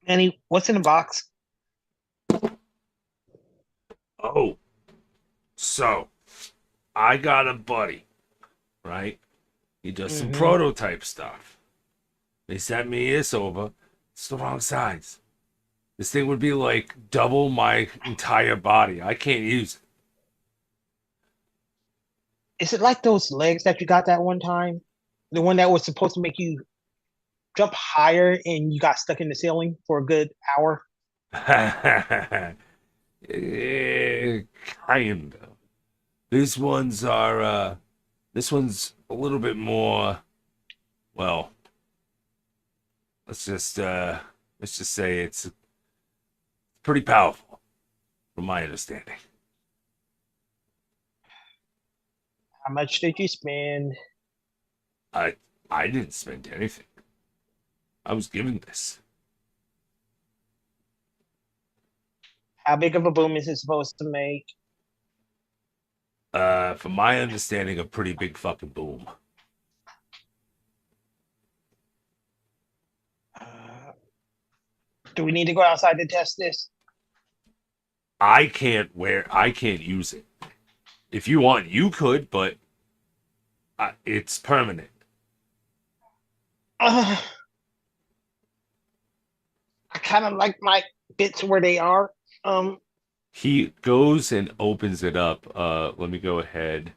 Manny, what's in the box? Oh, so I got a buddy, right? He does some prototype stuff. They sent me this over. It's the wrong size. This thing would be like double my entire body. I can't use it. Is it like those legs that you got that one time? The one that was supposed to make you jump higher and you got stuck in the ceiling for a good hour? Eh, kind of. This one's this one's a little bit more, well, let's just say it's pretty powerful, from my understanding. How much did you spend? I I didn't spend anything. I was given this. How big of a boom is it supposed to make? From my understanding, a pretty big fucking boom. Uh, do we need to go outside to test this? I can't use it. If you want, you could, but it's permanent. Uh, I kind of like my bits where they are. He goes and opens it up. Let me go ahead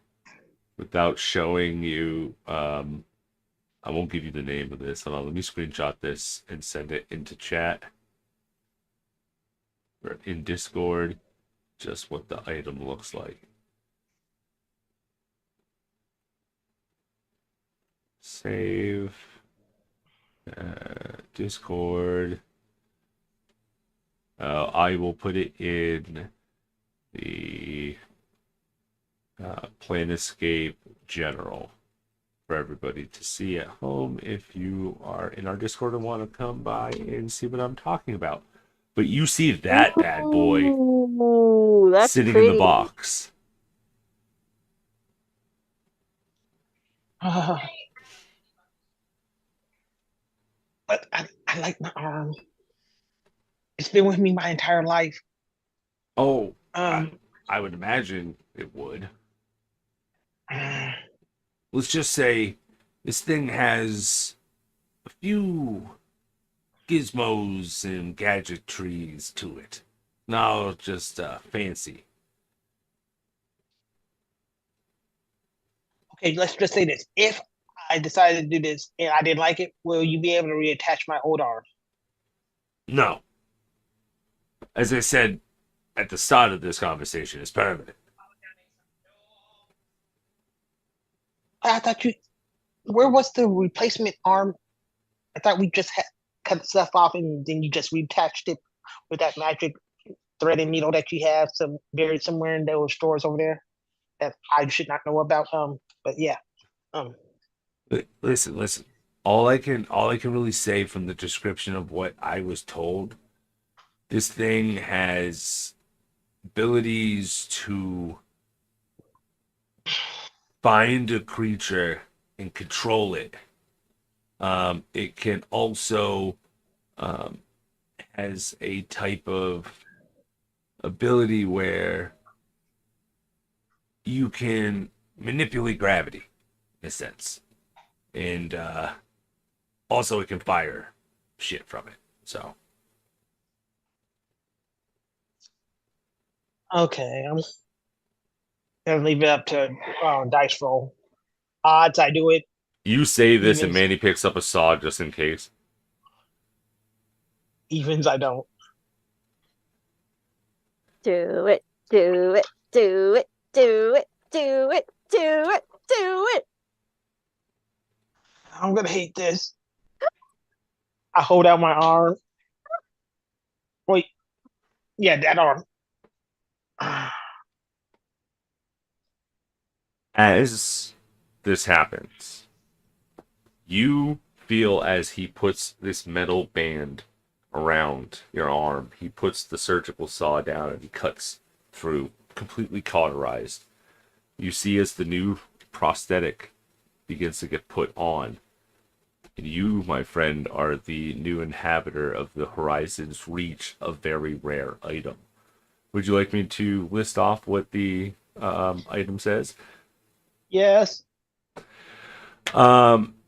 without showing you. I won't give you the name of this. Hold on, let me screenshot this and send it into chat or in Discord. Just what the item looks like. Save. Discord. I will put it in the Planetscape General for everybody to see at home if you are in our Discord and want to come by and see what I'm talking about. But you see that bad boy Ooh, that's sitting pretty. in the box. But I like my arm. It's been with me my entire life. Oh, Um, I would imagine it would. uh, Let's just say this thing has a few gizmos and gadgetries to it. No, just fancy. okay, let's just say this. If I decided to do this and I didn't like it, will you be able to reattach my old arm? No. As I said at the start of this conversation, it's permanent. I thought you. Where was the replacement arm? I thought we just cut stuff off and then you just reattached it with that magic thread and needle that you have some buried somewhere in those stores over there that I should not know about. But yeah. Um. Listen. All I can really say from the description of what I was told, this thing has abilities to find a creature and control it. It can also has a type of ability where you can manipulate gravity in a sense, and also it can fire shit from it. So Okay. I'm gonna leave it up to dice roll. Odds I do it. you say this, and Evens Manny picks up a saw just in case. evens I don't. Do it, do it, do it, do it, do it, do it, do it. I'm gonna hate this. I hold out my arm. Wait, yeah, that arm. As this happens, you feel as he puts this metal band around your arm, he puts the surgical saw down and he cuts through, completely cauterized. You see as the new prosthetic begins to get put on. And you, my friend, are the new inhabitor of the Horizon's Reach, a very rare item. Would you like me to list off what the item says? Yes.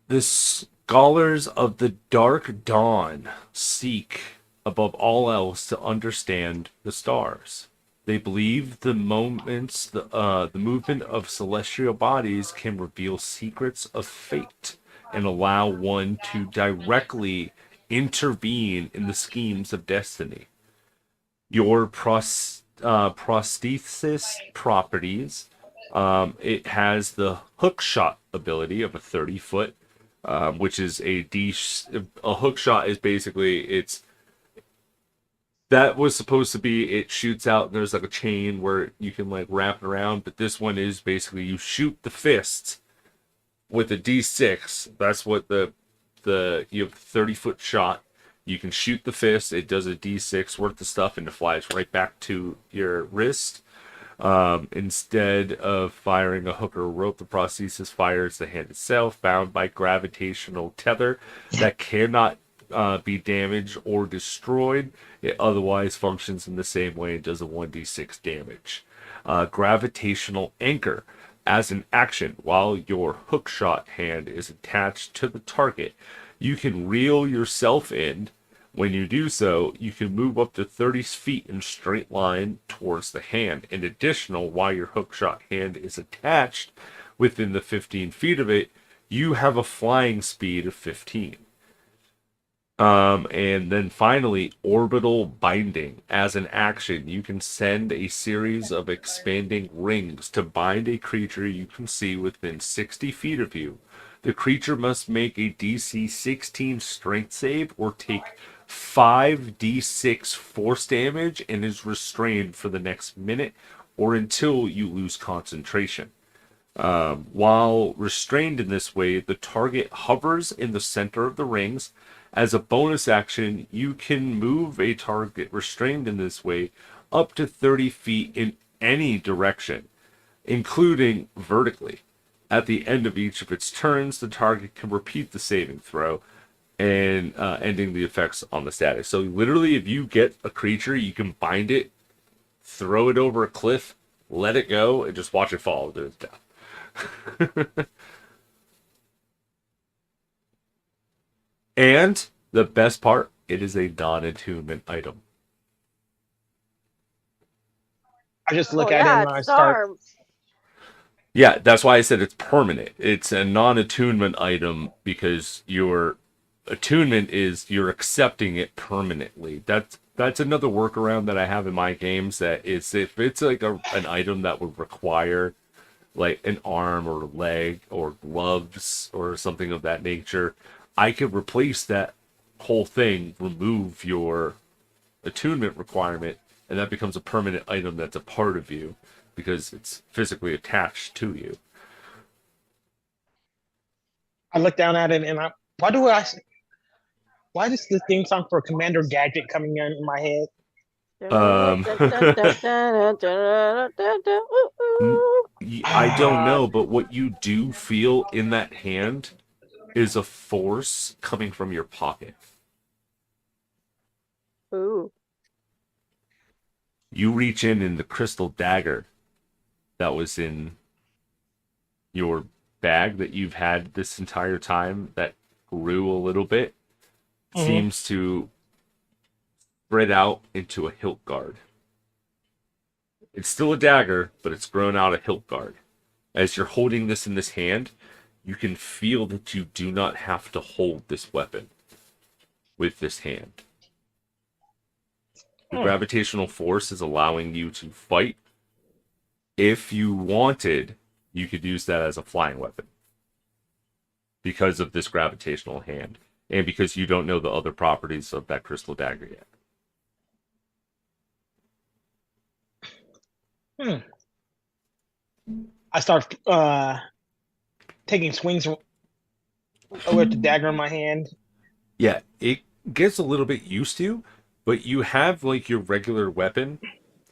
The scholars of the Dark Dawn seek, above all else, to understand the stars. They believe the movement of celestial bodies can reveal secrets of fate and allow one to directly intervene in the schemes of destiny. Your prosthesis properties. It has the hook shot ability of a 30-foot, which is a hook shot is basically that was supposed to be it shoots out and there's like a chain where you can like wrap it around, but this one is basically you shoot the fist with a D6. That's what you have a 30-foot shot. You can shoot the fist. It does a D6 worth of stuff and it flies right back to your wrist. Instead of firing a hook or a rope, the prosthesis fires the hand itself, bound by gravitational tether that cannot be damaged or destroyed. It otherwise functions in the same way and does a 1d6 damage. Gravitational anchor. As an action, while your hookshot hand is attached to the target, you can reel yourself in. When you do so, you can move up to 30 feet in straight line towards the hand. In addition, while your hookshot hand is attached within the 15 feet of it, you have a flying speed of 15. And then finally, orbital binding. As an action, you can send a series of expanding rings to bind a creature you can see within 60 feet of you. The creature must make a DC 16 strength save or take 5d6 force damage and is restrained for the next minute or until you lose concentration. While restrained in this way, the target hovers in the center of the rings. As a bonus action, you can move a target restrained in this way up to 30 feet in any direction, including vertically. At the end of each of its turns, the target can repeat the saving throw and ending the effects on the status. So literally, if you get a creature, you can bind it, throw it over a cliff, let it go, and just watch it fall to its death. And the best part, it is a non-attunement item. I just look at it and I start. Yeah, that's why I said it's permanent. It's a non-attunement item because your attunement is you're accepting it permanently. That's another workaround that I have in my games. That is, if it's like an item that would require like an arm or leg or gloves or something of that nature, I could replace that whole thing, remove your attunement requirement, and that becomes a permanent item that's a part of you because it's physically attached to you. I look down at it and why does the theme song for Commander Gadget coming in my head? I don't know, but what you do feel in that hand is a force coming from your pocket. Ooh. You reach in the crystal dagger that was in your bag that you've had this entire time that grew a little bit, seems to spread out into a hilt guard. It's still a dagger, but it's grown out a hilt guard. As you're holding this in this hand, you can feel that you do not have to hold this weapon with this hand. The gravitational force is allowing you to fight. If you wanted, you could use that as a flying weapon because of this gravitational hand and because you don't know the other properties of that crystal dagger yet. I start taking swings with the dagger in my hand. Yeah, it gets a little bit used to, but you have like your regular weapon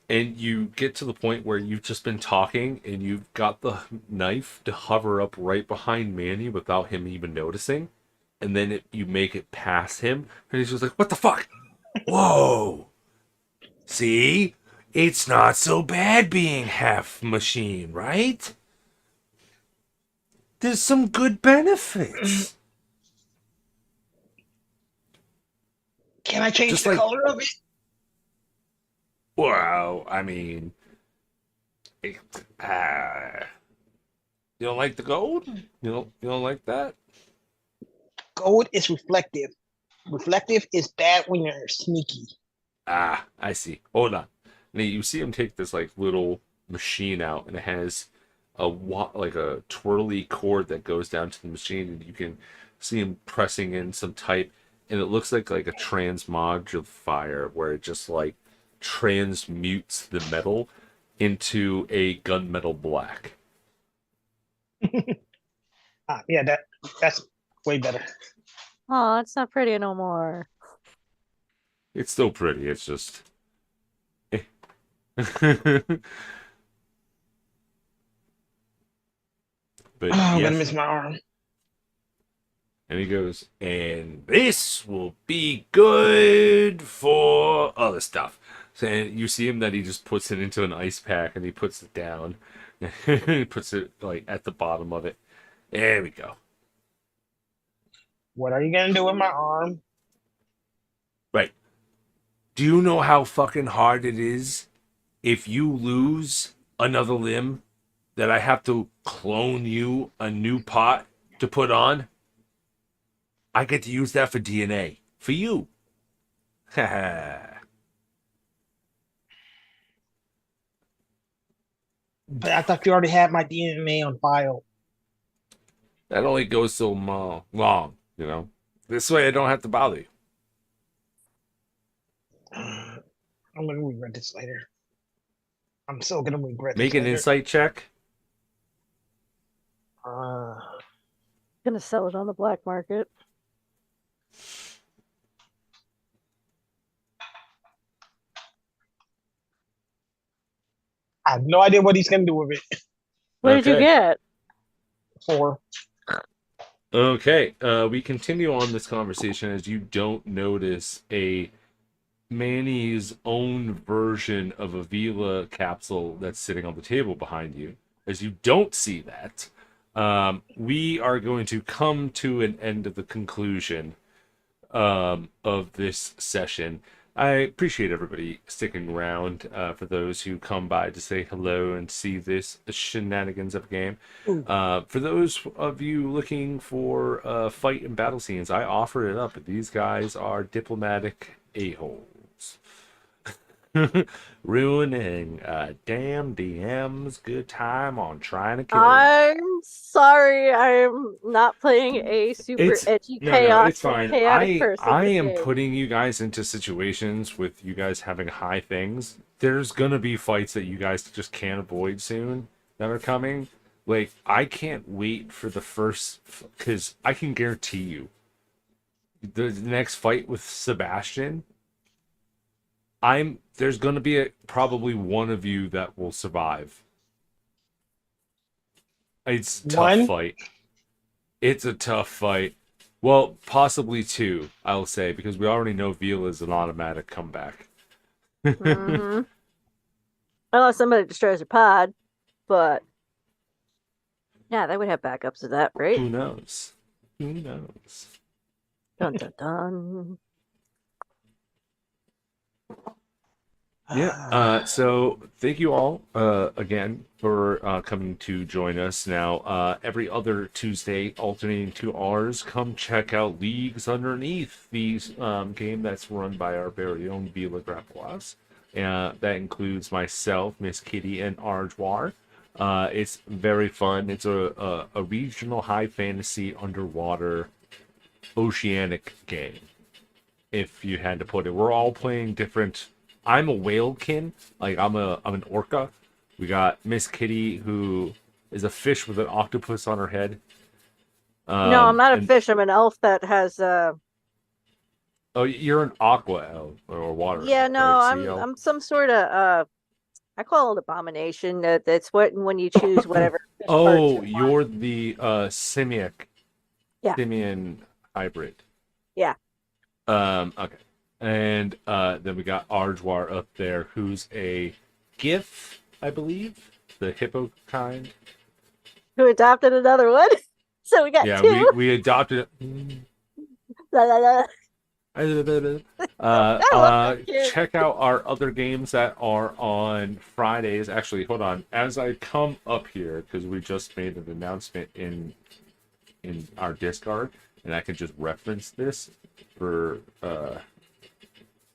and you get to the point where you've just been talking and you've got the knife to hover up right behind Manny without him even noticing. And then you make it past him and he's just like, what the fuck? Whoa. See? It's not so bad being half machine, right? There's some good benefits. Can I change Just the like- color of it? Wow, I mean, you don't like the gold? You don't like that? Gold is reflective. Reflective is bad when you're sneaky. Ah, I see. Hold on. And you see him take this like little machine out, and it has like a twirly cord that goes down to the machine, and you can see him pressing in some type, and it looks like a transmogrifier where it just like transmutes the metal into a gunmetal black. Yeah, that's way better. Oh, it's not pretty no more. It's still pretty. It's just. But I'm gonna yes. miss my arm. And he goes, and this will be good for other stuff. So, and you see him that he just puts it into an ice pack and he puts it down. He puts it like at the bottom of it. There we go. What are you gonna do with my arm? Right. Do you know how fucking hard it is if you lose another limb that I have to clone you a new part to put on? I get to use that for DNA. For you. But I thought you already had my DNA on file. That only goes so long, you know? This way I don't have to bother you. I'm gonna regret this later. I'm so gonna regret Make this an later. insight check. Gonna sell it on the black market. I have no idea what he's gonna do with it. What did you Okay. get? 4. Okay, we continue on this conversation as you don't notice a Manny's own version of a Vila capsule that's sitting on the table behind you. As you don't see that, we are going to come to an end of the conclusion of this session. I appreciate everybody sticking around for those who come by to say hello and see this shenanigans of a game. For those of you looking for fight and battle scenes, I offer it up. These guys are diplomatic a-holes. Ruining damn DM's good time on trying to kill them. I'm sorry, I'm not playing a super edgy chaos. It's fine. Chaotic person. I am today. putting you guys into situations with you guys having high things. There's gonna be fights that you guys just can't avoid soon that are coming. Like, I can't wait for the first, because I can guarantee you the next fight with Sebastian, there's gonna be probably one of you that will survive. It's a tough fight. It's a tough fight. Well, possibly 2, I'll say, because we already know Vila is an automatic comeback. Mhm. Unless somebody destroys your pod, but yeah, they would have backups of that, right? Who knows? Who knows? Dun dun dun. Yeah. So thank you all again for coming to join us. Now, every other Tuesday, alternating to ours, come check out Leagues Underneath, the game that's run by our very own Vila Grapplas. That includes myself, Miss Kitty, and Arjwar. It's very fun. It's a regional high fantasy underwater oceanic game. If you had to put it, we're all playing different. I'm a whalekin, like I'm an orca. We got Miss Kitty, who is a fish with an octopus on her head. No, I'm not a fish. I'm an elf that has Oh, you're an aqua elf or water. Yeah, elf, no, right? Sea elf? I'm some sort of I call it abomination. That's what when you choose whatever. fish parts Oh, you want. you're the simian hybrid. Yeah. Okay. And then we got Arjwar up there, who's a GIF, I believe, the hippo kind. Who adopted another one? So we got Yeah, two. we adopted. La, la, la. love that kid. Check out our other games that are on Fridays. Actually, hold on. As I come up here, because we just made an announcement in our Discord, and I can just reference this for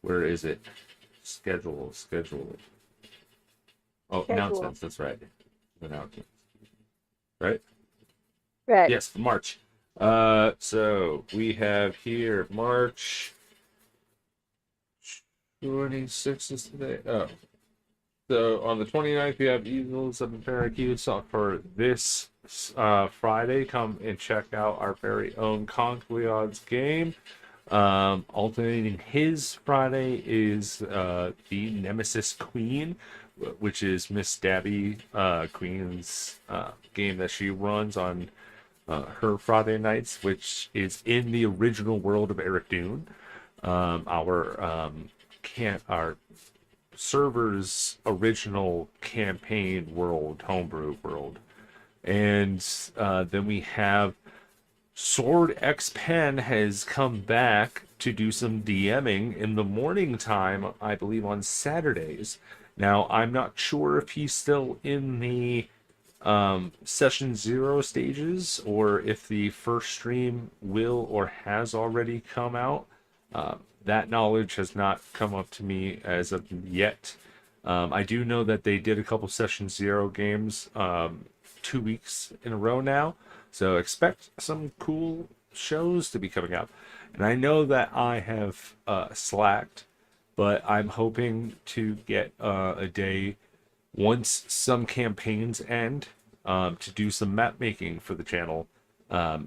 where is it? Schedule. Oh, Schedule. announcements. That's right. Announcements. Right? Right. Yes, March. So we have here March 26th is today. Oh. So on the 29th, we have Eagles of Syracuse for this Friday. Come and check out our very own Conchleon's game. Alternating his Friday is the Nemesis Queen, which is Miss Stabby Queen's game that she runs on her Friday nights, which is in the original world of Eric Dune. Our server's original campaign world, homebrew world. And then we have Sword X Pen has come back to do some DMing in the morning time, I believe on Saturdays. Now, I'm not sure if he's still in the session 0 stages or if the first stream will or has already come out. That knowledge has not come up to me as of yet. I do know that they did a couple session 0 games 2 weeks in a row now. So expect some cool shows to be coming up. And I know that I have slacked, but I'm hoping to get a day once some campaigns end to do some map making for the channel.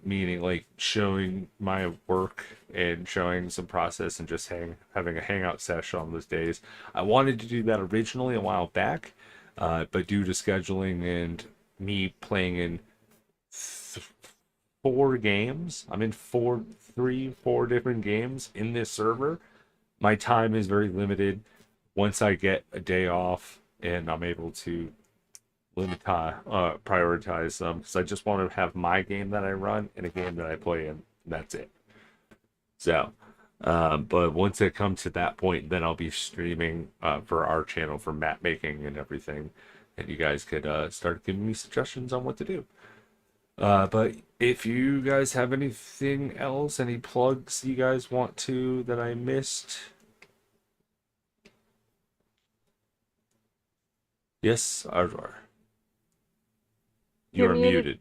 Meaning like showing my work and showing some process and just having a hangout session on those days. I wanted to do that originally a while back, but due to scheduling and me playing in 4 games, I'm in 4 different games in this server. My time is very limited. Once I get a day off and I'm able to prioritize them, because I just want to have my game that I run and a game that I play in. That's it. So, but once it comes to that point, then I'll be streaming for our channel for map making and everything, and you guys could start giving me suggestions on what to do. But if you guys have anything else, any plugs you guys want to that I missed? Yes, Ardwar. You You're are muted. muted.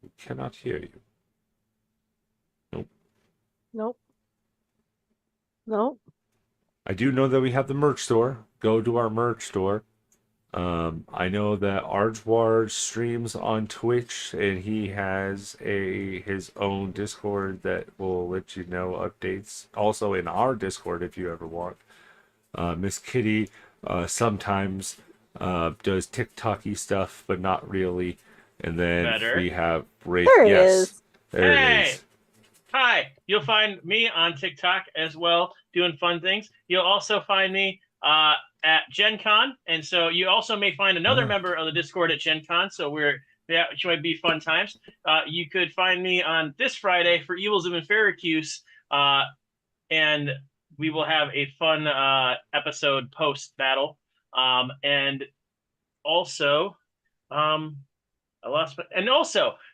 We cannot hear you. Nope. Nope. I do know that we have the merch store. Go to our merch store. I know that Arjwar streams on Twitch, and he has his own Discord that will let you know updates. Also in our Discord, if you ever want. Miss Kitty sometimes does TikTok-y stuff, but not really. And then Better. we have There it yes, is. there Hey! it is. Hi, you'll find me on TikTok as well, doing fun things. You'll also find me at Gen Con, and so you also may find another member of the Discord at Gen Con, so which might be fun times. You could find me on this Friday for Evils of Syracuse, and we will have a fun episode post-battle. And also,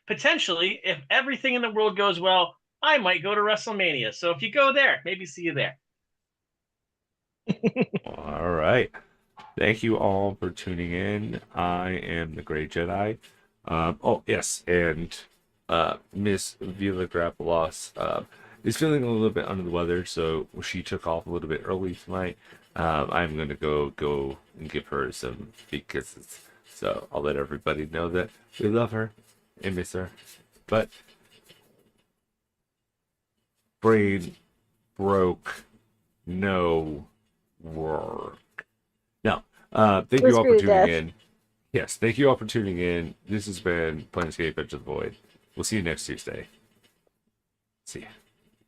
potentially, if everything in the world goes well, I might go to WrestleMania. So if you go there, maybe see you there. All right. Thank you all for tuning in. I am the Great Jedi. Oh, yes. And Miss Vila Grapplos is feeling a little bit under the weather, so she took off a little bit early tonight. I'm going to go and give her some big kisses. So I'll let everybody know that we love her and miss her. But brain broke, no work. Now, thank you all for tuning in. Yes, thank you all for tuning in. This has been Planetscape Edge of the Void. We'll see you next Tuesday. See ya.